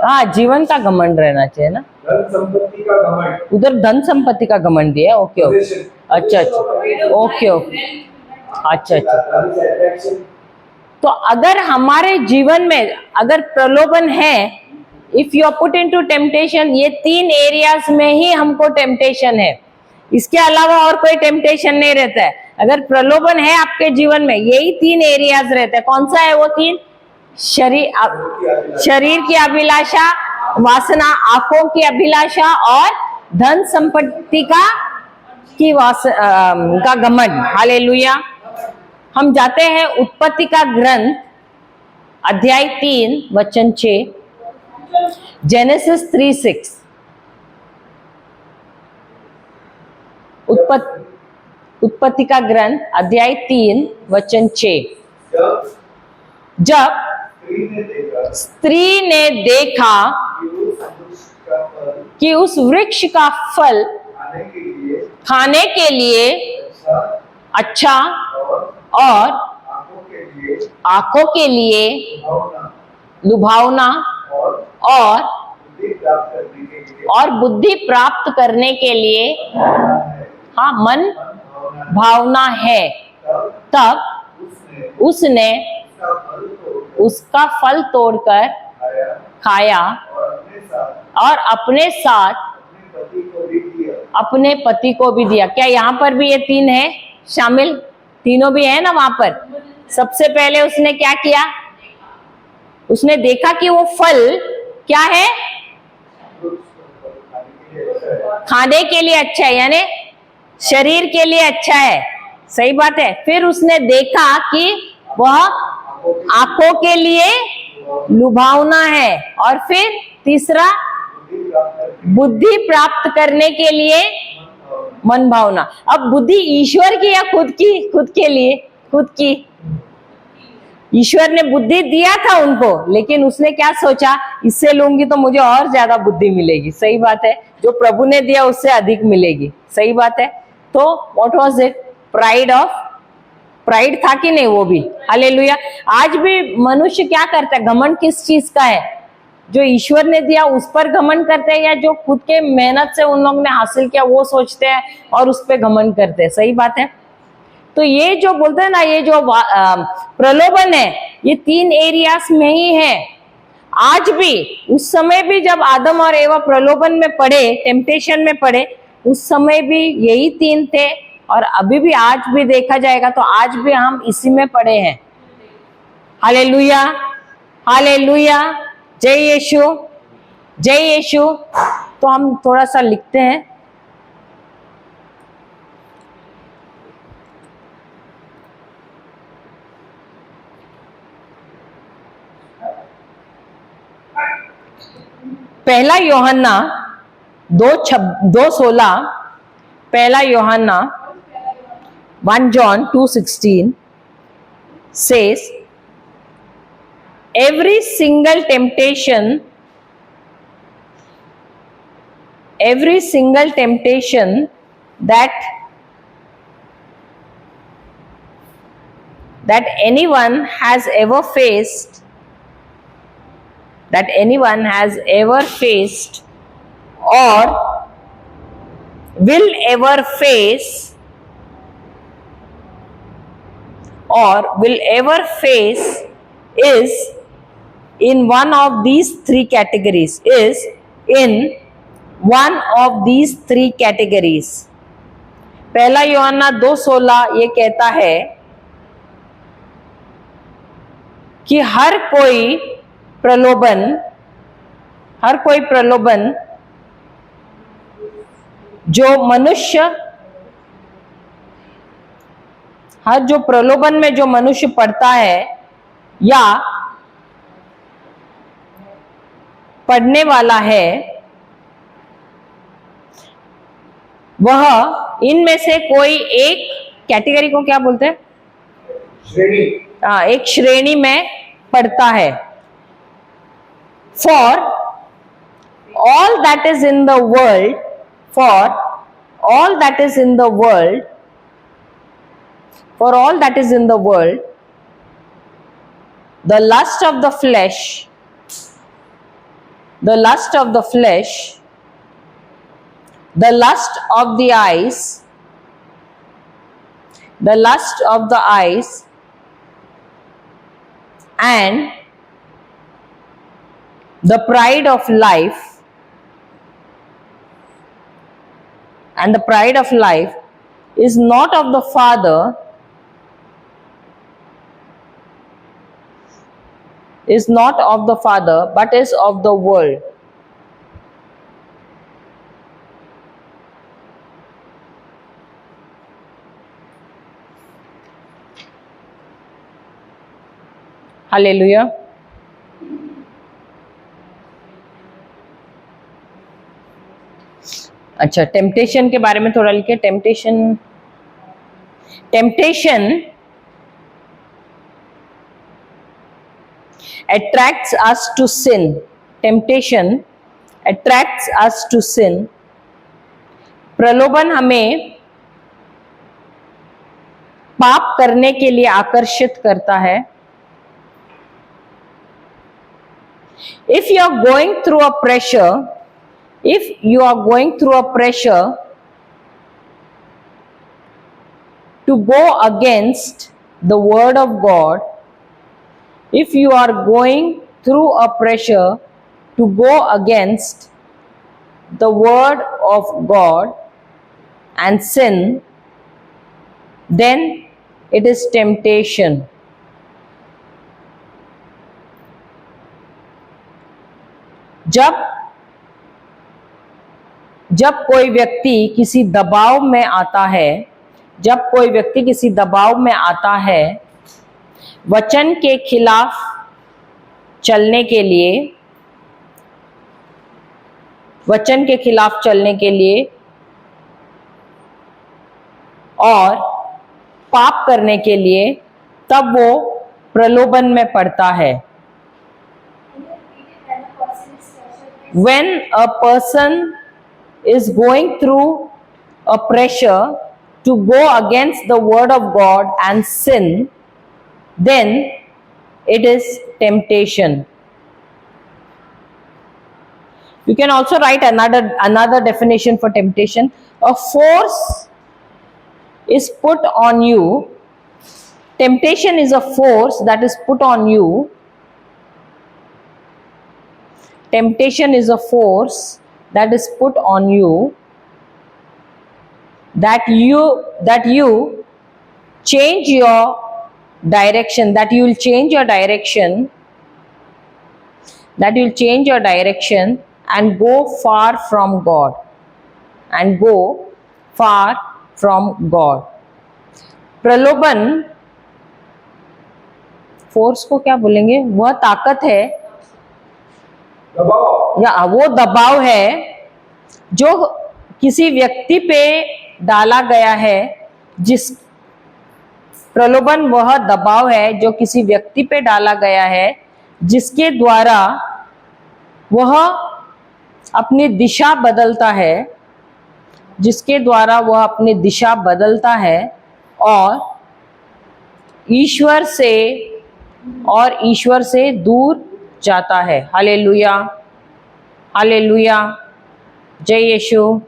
A: हाँ, जीवन का घमंड रहना चाहिए ना,
C: धन संपत्ति का घमंड।
A: उधर धन संपत्ति का घमंड दिया है। ओके, अच्छा, ओके, अच्छा। तो अगर हमारे जीवन में अगर प्रलोभन है, if you are put into temptation, ये तीन एरियाज में ही हमको टेम्पटेशन है, इसके अलावा और कोई टेम्पटेशन नहीं रहता है। अगर प्रलोभन है आपके जीवन में, यही तीन एरियाज रहते हैं। कौन सा है वो तीन? शरीर की अभिलाषा, वासना, आंखों की अभिलाषा, और धन संपत्ति का घमंड। हालेलुया। हम जाते हैं उत्पत्ति का ग्रंथ, अध्याय 3 वचन 6, जेनेसिस 3:6। उत्पत्ति का ग्रंथ अध्याय 3 वचन 6। जब स्त्री ने देखा कि उस वृक्ष का फल खाने के लिए अच्छा और आंखों के लिए लुभावना और बुद्धि प्राप्त करने के लिए, हाँ, मन भावना है, तब उसने उसका फल तोड़कर खाया और अपने साथ अपने पति को भी दिया। क्या यहाँ पर भी ये तीन है शामिल? तीनों भी है ना वहां पर। सबसे पहले उसने क्या किया? उसने देखा कि वो फल क्या है, खाने के लिए अच्छा है, यानी शरीर के लिए अच्छा है। सही बात है। फिर उसने देखा कि वह आंखों के लिए लुभावना है, और फिर तीसरा बुद्धि प्राप्त करने के लिए मन भावना। अब बुद्धि ईश्वर की या खुद की? खुद के लिए, खुद की। ईश्वर ने बुद्धि दिया था उनको, लेकिन उसने क्या सोचा, इससे लूंगी तो मुझे और ज्यादा बुद्धि मिलेगी। सही बात है। जो प्रभु ने दिया उससे अधिक मिलेगी। सही बात है। तो व्हाट वाज इट? प्राइड था कि नहीं? वो भी। हालेलुया। आज भी मनुष्य क्या करता है? घमंड किस चीज का है? जो ईश्वर ने दिया उस पर घमंड करते हैं, या जो खुद के मेहनत से उन लोगों ने हासिल किया वो सोचते हैं और उस पर घमंड करते हैं। सही बात है। तो ये जो बोलते हैं ना, ये जो प्रलोभन है, ये तीन एरियाज में ही है। आज भी, उस समय भी जब आदम और एवा प्रलोभन में पड़े, टेम्पटेशन में पड़े, उस समय भी यही तीन थे, और अभी भी आज भी देखा जाएगा तो आज भी हम इसी में पड़े हैं। हालेलुया, हालेलुया, जय यीशु, जय यीशु। तो हम थोड़ा सा लिखते हैं। पहला यूहन्ना 2:16, पहला यूहन्ना 1 John 2:16 says, every single temptation that anyone has ever faced, or will ever face is in one of these three categories. पहला यूहन्ना 2:16 ये कहता है कि हर कोई प्रलोभन जो प्रलोभन में जो मनुष्य पड़ता है या पढ़ने वाला है, वह इनमें से कोई एक कैटेगरी को क्या बोलते हैं?
C: श्रेणी।
A: एक श्रेणी में पड़ता है। For all that is in the world, the lust of the flesh, the lust of the eyes, and the pride of life, is not of the Father, but is of the world. Hallelujah. अच्छा, टेम्पटेशन के बारे में थोड़ा लिखे। Temptation attracts us to sin. प्रलोभन हमें पाप करने के लिए आकर्षित करता है। If you are going through a pressure to go against the word of God, if you are going through a pressure to go against the word of God and sin, then it is temptation. जब कोई व्यक्ति किसी दबाव में आता है, वचन के खिलाफ चलने के लिए और पाप करने के लिए, तब वो प्रलोभन में पड़ता है। When a person is going through a pressure to go against the word of God and sin, then it is temptation. You can also write another definition for temptation. A force is put on you. Temptation is a force that is put on you. Temptation is a force that is put on you, that you change your direction, that you will change your direction and go far from God. प्रलोभन, फोर्स को क्या बोलेंगे? वह ताकत है या वो दबाव है जो किसी व्यक्ति पे डाला गया है प्रलोभन वह दबाव है जो किसी व्यक्ति पे डाला गया है जिसके द्वारा वह अपनी दिशा बदलता है, जिसके द्वारा वह अपनी दिशा बदलता है और ईश्वर से दूर जाता है। हालेलुया, हालेलुया, जय यीशु,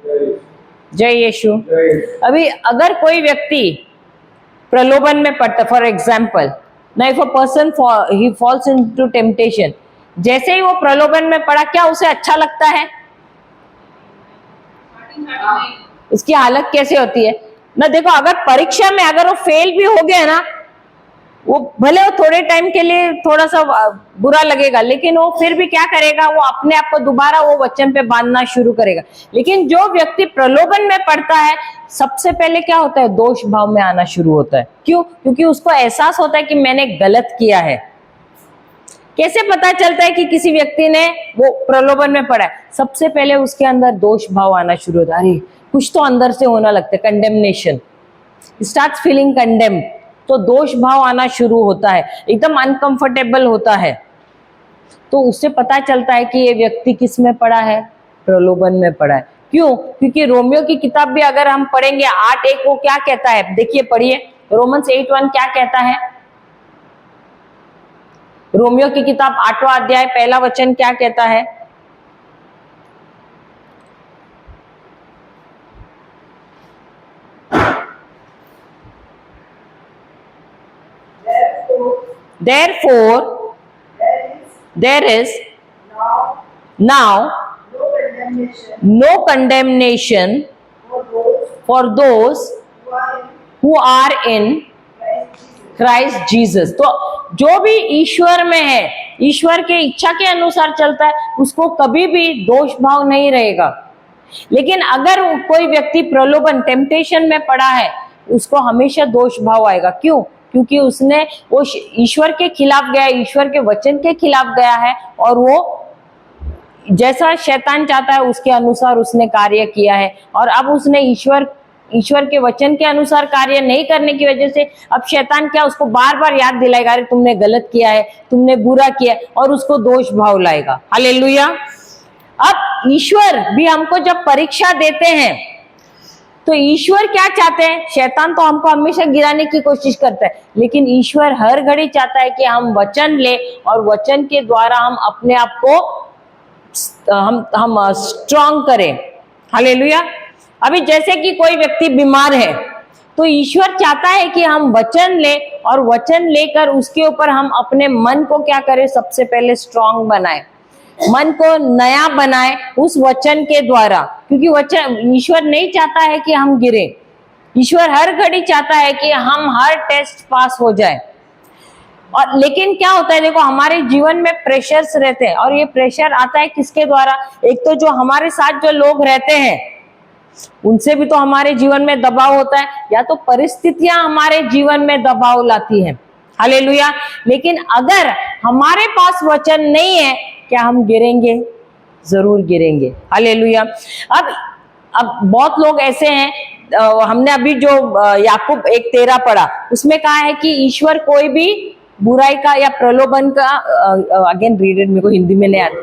A: जय यीशु। अभी अगर कोई व्यक्ति प्रलोभन में पड़ता, फॉर एग्जाम्पल, ना if a person he falls into temptation, जैसे ही वो प्रलोभन में पड़ा, क्या उसे अच्छा लगता है? उसकी हालत कैसे होती है ना? देखो, अगर परीक्षा में अगर वो फेल भी हो गया ना, वो भले वो थोड़े टाइम के लिए थोड़ा सा बुरा लगेगा, लेकिन वो फिर भी क्या करेगा? वो अपने आप को दोबारा वो वचन पे बांधना शुरू करेगा। लेकिन जो व्यक्ति प्रलोभन में पड़ता है, सबसे पहले क्या होता है? दोष भाव में आना शुरू होता है। क्यों? क्योंकि उसको एहसास होता है कि मैंने गलत किया है। कैसे पता चलता है कि किसी व्यक्ति ने वो प्रलोभन में पड़ा है? सबसे पहले उसके अंदर दोष भाव आना शुरू होता है। अरे, कुछ तो अंदर से होना लगता है, कंडेमनेशन, स्टार्ट्स फीलिंग कंडेम्ड। तो दोष भाव आना शुरू होता है, एकदम अनकंफर्टेबल होता है। तो उससे पता चलता है कि ये व्यक्ति किस में पड़ा है? प्रलोभन में पड़ा है। क्यों? क्योंकि रोमियो की किताब भी अगर हम पढ़ेंगे 8:1, वो क्या कहता है? देखिए, पढ़िए, रोमन्स 8:1 क्या कहता है? रोमियो की किताब 8वां अध्याय 1 वचन क्या कहता है? Therefore, there is now no condemnation for those who are in Christ Jesus. तो जो भी ईश्वर में है, ईश्वर के इच्छा के अनुसार चलता है, उसको कभी भी दोष भाव नहीं रहेगा। लेकिन अगर कोई व्यक्ति प्रलोभन, टेम्पटेशन में पड़ा है, उसको हमेशा दोष भाव आएगा। क्यों? क्योंकि उसने वो ईश्वर के खिलाफ गया, ईश्वर के वचन के खिलाफ गया है, और वो जैसा शैतान चाहता है उसके अनुसार उसने कार्य किया है। और अब उसने ईश्वर के वचन के अनुसार कार्य नहीं करने की वजह से अब शैतान क्या, उसको बार बार याद दिलाएगा, अरे तुमने गलत किया है, तुमने बुरा किया है, और उसको दोष भाव लाएगा। हालेलुया। अब ईश्वर भी हमको जब परीक्षा देते हैं, तो ईश्वर क्या चाहते हैं? शैतान तो हमको हमेशा गिराने की कोशिश करता है, लेकिन ईश्वर हर घड़ी चाहता है कि हम वचन ले, और वचन के द्वारा हम अपने आप को हम स्ट्रांग करें। हालेलुया। अभी जैसे कि कोई व्यक्ति बीमार है, तो ईश्वर चाहता है कि हम वचन ले, और वचन लेकर उसके ऊपर हम अपने मन को क्या करें? सबसे पहले स्ट्रांग बनाए, मन को नया बनाए उस वचन के द्वारा। क्योंकि वचन, ईश्वर नहीं चाहता है कि हम गिरे। ईश्वर हर घड़ी चाहता है कि हम हर टेस्ट पास हो जाए। और लेकिन क्या होता है, देखो, हमारे जीवन में प्रेशर्स रहते हैं, और ये प्रेशर आता है किसके द्वारा? एक तो जो हमारे साथ जो लोग रहते हैं, उनसे भी तो हमारे जीवन में दबाव होता है, या तो परिस्थितियां हमारे जीवन में दबाव लाती हैं। हालेलुया। लेकिन अगर हमारे पास वचन नहीं है, क्या हम गिरेंगे? जरूर गिरेंगे। हालेलुया। अब बहुत लोग ऐसे हैं, हमने अभी जो याकूब 1:13 पढ़ा, उसमें कहा है कि ईश्वर कोई भी बुराई का या प्रलोभन का, अगेन रीड इट, मेरे को हिंदी में नहीं आता,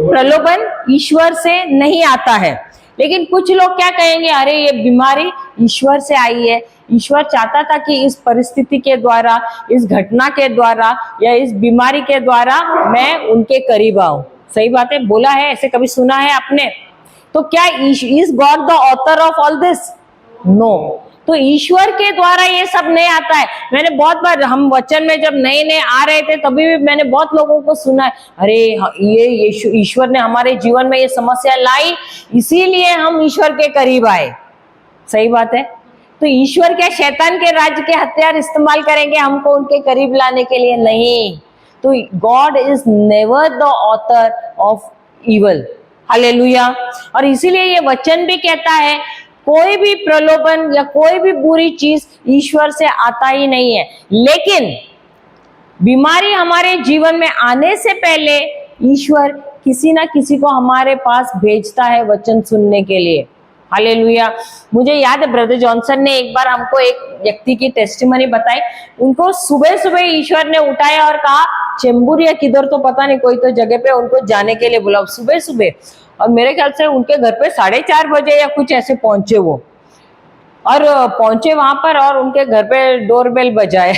A: प्रलोभन ईश्वर से नहीं आता है। लेकिन कुछ लोग क्या कहेंगे? अरे, ये बीमारी ईश्वर से आई है, ईश्वर चाहता था कि इस परिस्थिति के द्वारा, इस घटना के द्वारा, या इस बीमारी के द्वारा मैं उनके करीब आऊं। सही बात है, बोला है, ऐसे कभी सुना है आपने? तो क्या is God the author of all this? No. तो ईश्वर के द्वारा ये सब नहीं आता है। मैंने बहुत बार, हम वचन में जब नए नए आ रहे थे, तभी भी मैंने बहुत लोगों को सुना है, अरे ये ईश्वर ने हमारे जीवन में ये समस्या लाई, इसीलिए हम ईश्वर के करीब आए। सही बात है। तो ईश्वर क्या शैतान के राज्य के हथियार इस्तेमाल करेंगे हमको उनके करीब लाने के लिए? नहीं। तो God is never the author of evil. Hallelujah. और इसीलिए ये वचन भी कहता है, कोई भी प्रलोभन या कोई भी बुरी चीज ईश्वर से आता ही नहीं है। लेकिन बीमारी हमारे जीवन में आने से पहले ईश्वर किसी ना किसी को हमारे पास भेजता है वचन सुनने के लिए। हालेलुया। मुझे याद है ब्रदर जॉनसन ने एक बार हमको एक व्यक्ति की टेस्टिमनी बताई। उनको सुबह सुबह ईश्वर ने उठाया और कहा चेंबूर या किधर तो पता नहीं, कोई तो जगह पे उनको जाने के लिए बुलाओ सुबह सुबह। और मेरे ख्याल से उनके घर पे 4:30 बजे या कुछ ऐसे पहुंचे वो, और पहुंचे वहां पर और उनके घर पे डोरबेल बजाए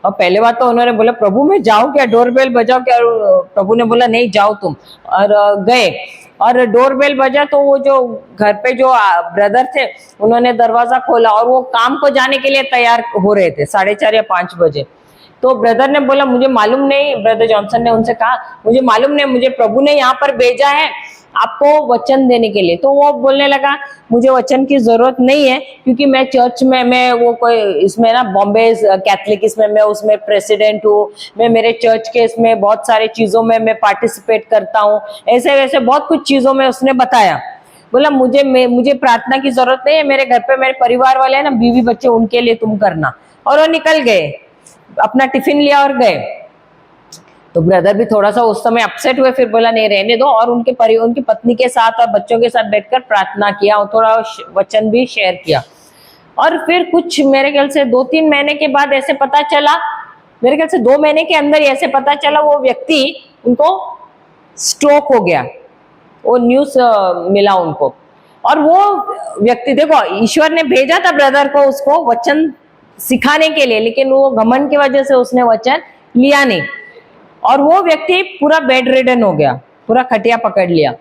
A: और पहले बात तो उन्होंने बोला प्रभु मैं जाऊं क्या, डोरबेल बजाओ क्या? और प्रभु ने बोला नहीं जाओ तुम, और गए और डोरबेल बजा तो वो जो घर पे जो ब्रदर थे उन्होंने दरवाजा खोला और वो काम को जाने के लिए तैयार हो रहे थे 4:30 या 5 बजे। तो ब्रदर ने बोला मुझे मालूम नहीं, ब्रदर जॉनसन ने उनसे कहा मुझे मालूम नहीं, मुझे प्रभु ने यहाँ पर भेजा है आपको वचन देने के लिए। तो वो बोलने लगा मुझे वचन की जरूरत नहीं है क्योंकि मैं चर्च में, मैं वो कोई इसमें ना बॉम्बे कैथलिक इसमें मैं उसमें प्रेसिडेंट हूँ, मैं मेरे चर्च के इसमें बहुत सारे चीजों में मैं पार्टिसिपेट करता हूँ, ऐसे वैसे बहुत कुछ चीजों में उसने बताया। बोला मुझे प्रार्थना की जरूरत नहीं है, मेरे घर पे मेरे परिवार वाले हैं ना, बीवी बच्चे, उनके लिए तुम करना। और वो निकल गए, अपना टिफिन लिया और गए। तो ब्रदर भी थोड़ा सा उस समय अपसेट हुए, फिर बोला नहीं रहने दो, और उनकी पत्नी के साथ और बच्चों के साथ बैठकर प्रार्थना किया और थोड़ा वचन भी शेयर किया। और फिर कुछ मेरे ख्याल से 2-3 महीने के बाद ऐसे पता चला, मेरे ख्याल से 2 महीने के अंदर ही ऐसे पता चला वो व्यक्ति, उनको स्ट्रोक हो गया, वो न्यूज मिला उनको। और वो व्यक्ति, देखो ईश्वर ने भेजा था ब्रदर को उसको वचन सिखाने के लिए, लेकिन वो घमंड की वजह से उसने वचन लिया नहीं, और वो व्यक्ति पूरा बेड रिडन हो गया, पूरा खटिया पकड़ लिया।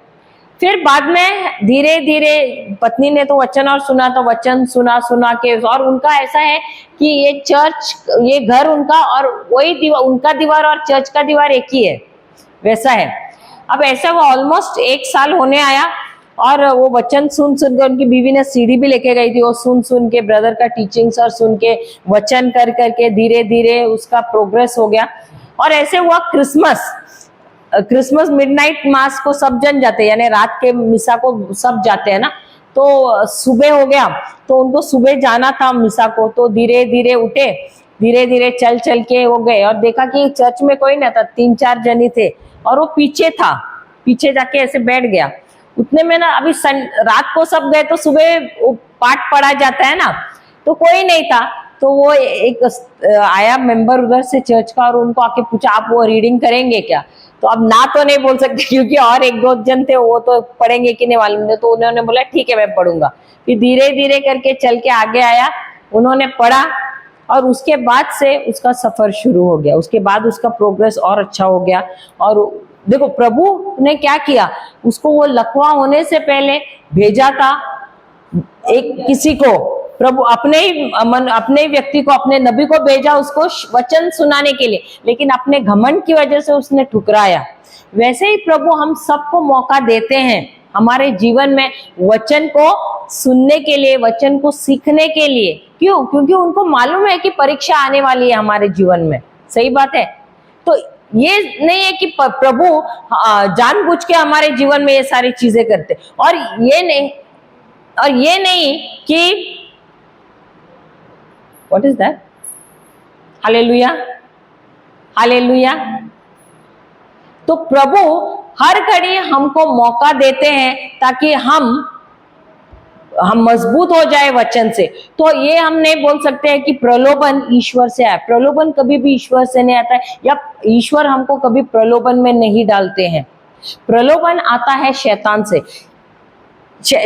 A: फिर बाद में धीरे धीरे पत्नी ने तो वचन और सुना, तो वचन सुना के, और उनका ऐसा है कि ये चर्च, ये घर उनका और वही दीवार, उनका दीवार और चर्च का दीवार एक ही है, वैसा है। अब ऐसा वो ऑलमोस्ट 1 साल होने आया, और वो वचन सुन के, उनकी बीवी ने सीडी भी लेके गई थी, वो सुन के ब्रदर का टीचिंग्स और सुन के वचन कर करके धीरे धीरे उसका प्रोग्रेस हो गया। और ऐसे हुआ क्रिसमस मिडनाइट मास को सब जन जाते हैं, यानी रात के मिसा को सब जाते हैं ना, तो सुबह हो गया, तो उनको सुबह जाना था मिसा को, तो धीरे धीरे उठे, धीरे धीरे चल के वो गए और देखा कि चर्च में कोई नहीं था, 3-4 जन ही थे, और वो पीछे था, पीछे जाके ऐसे बैठ गया। उतने में ना अभी रात को सब गए तो सुबह पाठ पढ़ा जाता है ना, तो कोई नहीं था। तो वो एक आया मेंबर उधर से चर्च का, और उनको आके पूछा आप वो रीडिंग करेंगे क्या? तो अब ना तो नहीं बोल सकते क्योंकि और 1-2 जन थे, वो तो पढ़ेंगे कि नहीं मालूम नहीं, तो उन्होंने बोला ठीक है मैं पढ़ूंगा। फिर धीरे धीरे करके चल के आगे आया, उन्होंने पढ़ा, और उसके बाद से उसका सफर शुरू हो गया, उसके बाद उसका प्रोग्रेस और अच्छा हो गया। और देखो प्रभु ने क्या किया, उसको वो लकवा होने से पहले भेजा था एक किसी को, प्रभु अपने ही व्यक्ति को, अपने नबी को भेजा उसको वचन सुनाने के लिए, लेकिन अपने घमंड की वजह से उसने ठुकराया। वैसे ही प्रभु हम सबको मौका देते हैं हमारे जीवन में वचन को सुनने के लिए, वचन को सीखने के लिए। क्यों? क्योंकि उनको मालूम है कि परीक्षा आने वाली है हमारे जीवन में। सही बात है। तो ये नहीं है कि प्रभु जानबूझ के हमारे जीवन में ये सारी चीजें करते, और ये नहीं कि What is that? Hallelujah, hallelujah. तो प्रभु हर घड़ी हमको मौका देते हैं ताकि हम मजबूत हो जाए वचन से। तो ये हम नहीं बोल सकते हैं कि प्रलोभन ईश्वर से आए, प्रलोभन कभी भी ईश्वर से नहीं आता है, या ईश्वर हमको कभी प्रलोभन में नहीं डालते हैं। प्रलोभन आता है शैतान से।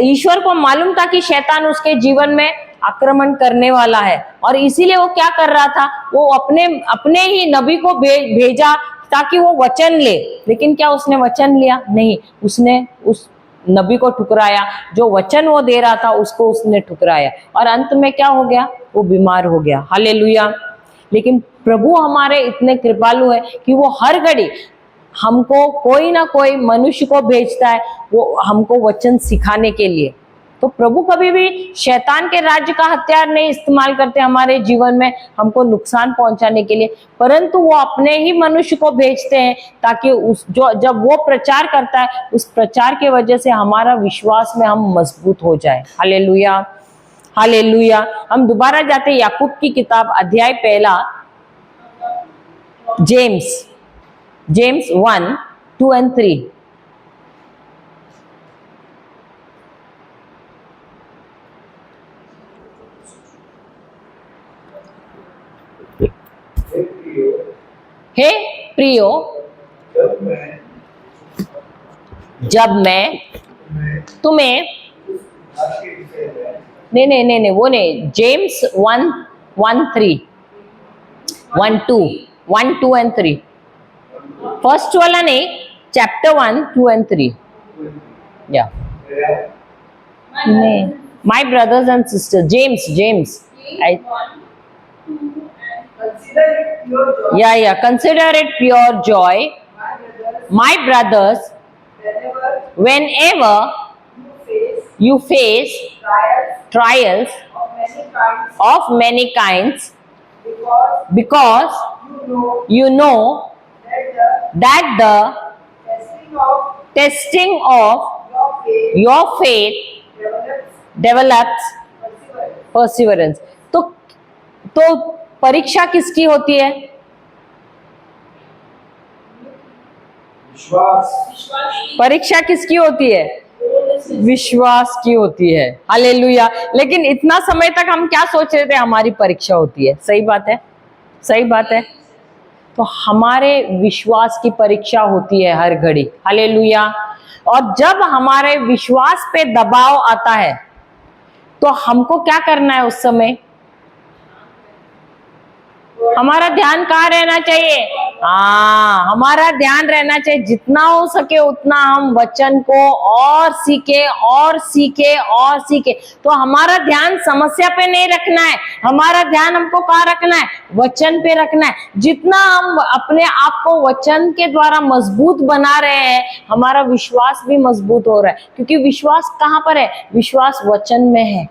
A: ईश्वर को मालूम था कि शैतान उसके जीवन में आक्रमण करने वाला है, और इसीलिए वो क्या कर रहा था, वो अपने ही नबी को भेजा ताकि वो वचन ले। लेकिन क्या उसने वचन लिया? नहीं, उसने उस नबी को ठुकराया, जो वचन वो दे रहा था उसको उसने ठुकराया, और अंत में क्या हो गया, वो बीमार हो गया। हालेलुया। लेकिन प्रभु हमारे इतने कृपालु है कि वो हर घड़ी हमको कोई ना कोई मनुष्य को भेजता है, वो हमको वचन सिखाने के लिए। तो प्रभु कभी भी शैतान के राज्य का हथियार नहीं इस्तेमाल करते हमारे जीवन में हमको नुकसान पहुंचाने के लिए, परंतु वो अपने ही मनुष्य को भेजते हैं ताकि जब वो प्रचार करता है, उस प्रचार के वजह से हमारा विश्वास में हम मजबूत हो जाए। Hallelujah, hallelujah. हम दोबारा जाते याकूब की किताब, अध्याय 1, जेम्स 1, 2 and 3। हे प्रियो, जब मैं तुम्हें नहीं, वो नहीं, जेम्स 1:3, 1:2 and 3, फर्स्ट वाला नहीं, चैप्टर 1, 2 and 3, या नहीं, my brothers and sisters, James, consider it pure Joy, my brothers, whenever you face trials of many kinds, because you know that the testing of your faith develops perseverance. तो परीक्षा किसकी होती है? परीक्षा किसकी होती है? विश्वास की होती है। हालेलुया। लेकिन इतना समय तक हम क्या सोच रहे थे? हमारी परीक्षा होती है। सही बात है, सही बात है। तो हमारे विश्वास की परीक्षा होती है हर घड़ी। हालेलुया। और जब हमारे विश्वास पे दबाव आता है तो हमको क्या करना है? उस समय हमारा ध्यान कहाँ रहना चाहिए? हमारा ध्यान रहना चाहिए जितना हो सके उतना हम वचन को और सीखे और सीखे और सीखे। तो हमारा ध्यान समस्या पे नहीं रखना है, हमारा ध्यान हमको कहाँ रखना है? वचन पे रखना है। जितना हम अपने आप को वचन के द्वारा मजबूत बना रहे हैं, हमारा विश्वास भी मजबूत हो रहा है। क्योंकि विश्वास कहाँ पर है? विश्वास वचन में है।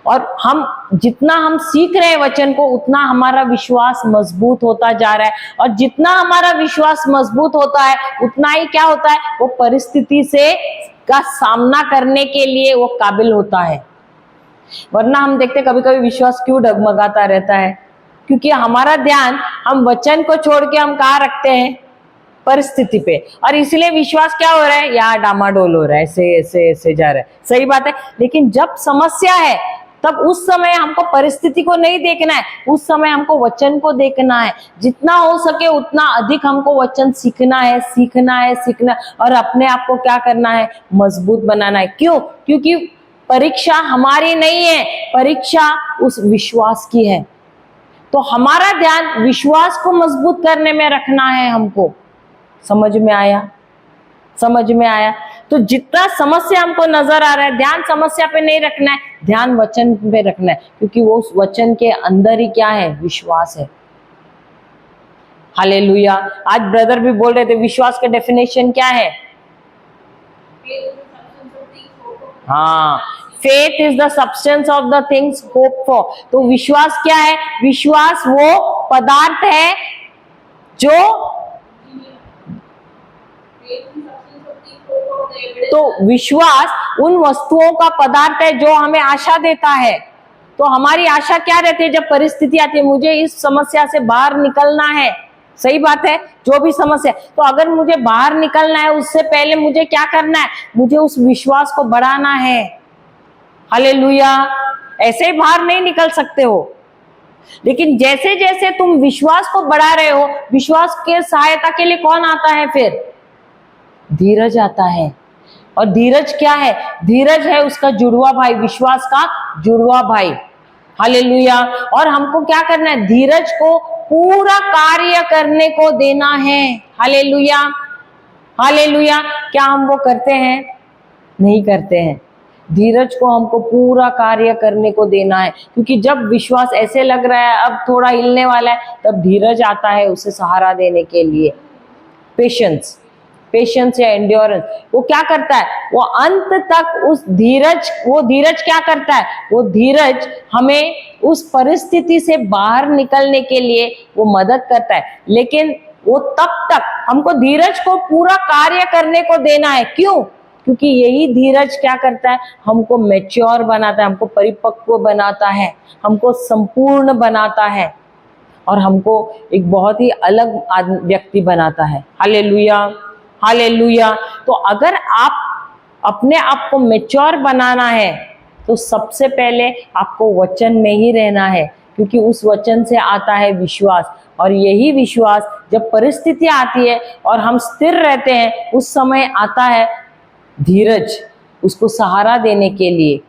A: और हम जितना हम सीख रहे हैं वचन को, उतना हमारा विश्वास मजबूत होता जा रहा है। और जितना हमारा विश्वास मजबूत होता है, उतना ही क्या होता है? वो परिस्थिति से का सामना करने के लिए वो काबिल होता है। वरना हम देखते कभी कभी विश्वास क्यों डगमगाता रहता है? क्योंकि हमारा ध्यान हम वचन को छोड़ के हम कहाँ रखते हैं? परिस्थिति पे। और इसलिए विश्वास क्या हो रहा है? यहाँ डामाडोल हो रहा है, ऐसे ऐसे ऐसे जा रहा है। सही बात है। लेकिन जब समस्या है तब उस समय हमको परिस्थिति को नहीं देखना है, उस समय हमको वचन को देखना है। जितना हो सके उतना अधिक हमको वचन सीखना है, सीखना है, सीखना, और अपने आप को क्या करना है? मजबूत बनाना है। क्यों? क्योंकि परीक्षा हमारी नहीं है, परीक्षा उस विश्वास की है। तो हमारा ध्यान विश्वास को मजबूत करने में रखना है हमको। समझ में आया? समझ में आया? तो जितना समस्या हमको नजर आ रहा है, ध्यान समस्या पे नहीं रखना है, ध्यान वचन पे रखना है। क्योंकि वो उस वचन के अंदर ही क्या है? विश्वास है। हालेलुया। आज ब्रदर भी बोल रहे थे विश्वास का डेफिनेशन क्या है? Faith is the substance of the things hope for. तो विश्वास क्या है? विश्वास वो पदार्थ है जो, तो विश्वास उन वस्तुओं का पदार्थ है जो हमें आशा देता है। तो हमारी आशा क्या रहती है? जब परिस्थिति आती है, मुझे इस समस्या से बाहर निकलना है। सही बात है। जो भी समस्या, तो अगर मुझे बाहर निकलना है, उससे पहले मुझे क्या करना है? मुझे उस विश्वास को बढ़ाना है। हालेलुया। ऐसे ही बाहर नहीं निकल सकते हो। लेकिन जैसे जैसे तुम विश्वास को बढ़ा रहे हो, विश्वास के सहायता के लिए कौन आता है? फिर धीरज आता है। और धीरज क्या है? धीरज है उसका जुड़वा भाई, विश्वास का जुड़वा भाई। हालेलुया। और हमको क्या करना है? धीरज को पूरा कार्य करने को देना है। Hallelujah, hallelujah. क्या हम वो करते हैं? नहीं करते हैं। धीरज को हमको पूरा कार्य करने को देना है। क्योंकि जब विश्वास ऐसे लग रहा है अब थोड़ा हिलने वाला है, तब धीरज आता है उसे सहारा देने के लिए। पेशेंस या एंड्योरेंस, वो क्या करता है? वो अंत तक उस धीरज, वो धीरज क्या करता है? वो धीरज हमें उस परिस्थिति से बाहर निकलने के लिए वो मदद करता है। लेकिन वो तब तक हमको धीरज को पूरा कार्य करने को देना है। क्यों? क्योंकि यही धीरज क्या करता है? हमको मैच्योर बनाता है, हमको परिपक्व बनाता है, हमको संपूर्ण बनाता है, और हमको एक बहुत ही अलग व्यक्ति बनाता है। Hallelujah, hallelujah. तो अगर आप अपने आप को मैच्योर बनाना है तो सबसे पहले आपको वचन में ही रहना है। क्योंकि उस वचन से आता है विश्वास,
B: और यही विश्वास जब परिस्थितियां आती है और हम स्थिर रहते हैं, उस समय आता है धीरज, उसको सहारा देने के लिए।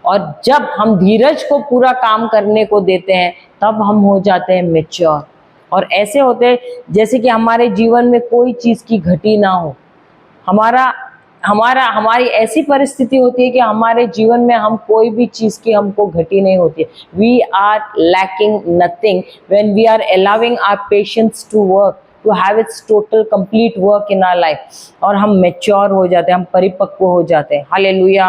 B: और जब हम धीरज को पूरा काम करने को देते हैं, तब हम हो जाते हैं मैच्योर। और ऐसे होते हैं जैसे कि हमारे जीवन में कोई चीज की घटी ना हो। हमारी ऐसी परिस्थिति होती है कि हमारे जीवन में हम कोई भी चीज की हमको घटी नहीं होती है। We are lacking nothing when we are allowing our patience to work, to have its total complete work in our life. और हम मैच्योर हो जाते हैं, हम परिपक्व हो जाते हैं। Hallelujah,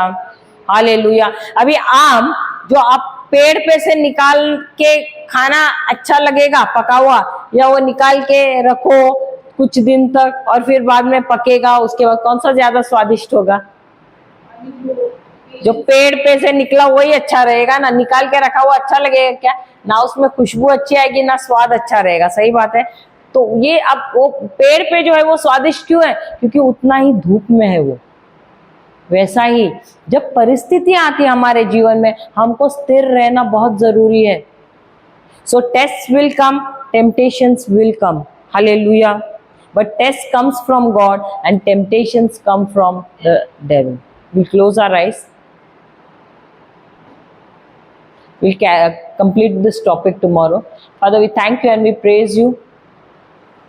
B: hallelujah. अभी आम जो आप पेड़ पे से निकाल के खाना अच्छा लगेगा पका हुआ, या वो निकाल के रखो कुछ दिन तक और फिर बाद में पकेगा, उसके बाद कौन सा ज्यादा स्वादिष्ट होगा? जो पेड़ पे से निकला वही अच्छा रहेगा ना, निकाल के रखा हुआ अच्छा लगेगा क्या? ना उसमें खुशबू अच्छी आएगी, ना स्वाद अच्छा रहेगा। सही बात है। तो ये अब वो पेड़ पे जो है वो स्वादिष्ट क्यों है? क्योंकि उतना ही धूप में है वो। वैसा ही जब परिस्थितियां आती है हमारे जीवन में, हमको स्थिर रहना बहुत जरूरी है। So test will come, temptations will come. Hallelujah. But test comes from God and temptations come from the devil. We close our eyes. We'll complete this topic tomorrow. Father, we thank you and we praise you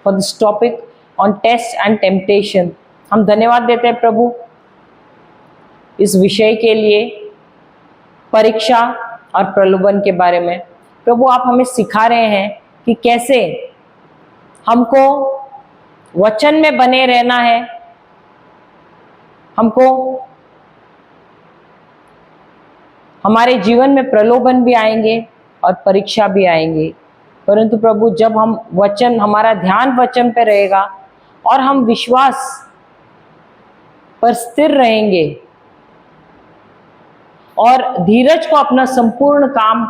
B: for this topic on test and temptation. हम धन्यवाद देते हैं प्रभु इस विषय के लिए, परीक्षा और प्रलोभन के बारे में। प्रभु आप हमें सिखा रहे हैं कि कैसे हमको वचन में बने रहना है, हमको हमारे जीवन में प्रलोभन भी आएंगे और परीक्षा भी आएंगे, परंतु प्रभु जब हम वचन, हमारा ध्यान वचन पे रहेगा और हम विश्वास पर स्थिर रहेंगे और धीरज को अपना संपूर्ण काम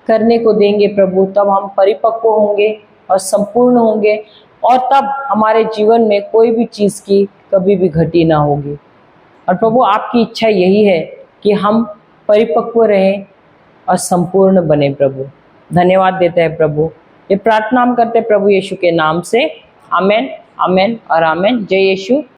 B: करने को देंगे प्रभु, तब हम परिपक्व होंगे और संपूर्ण होंगे, और तब हमारे जीवन में कोई भी चीज की कभी भी घटी ना होगी। और प्रभु आपकी इच्छा यही है कि हम परिपक्व रहें और संपूर्ण बने। प्रभु धन्यवाद देते हैं प्रभु। ये प्रार्थना हम करते हैं प्रभु यीशु के नाम से। आमेन, आमेन और आमेन। जय यीशु।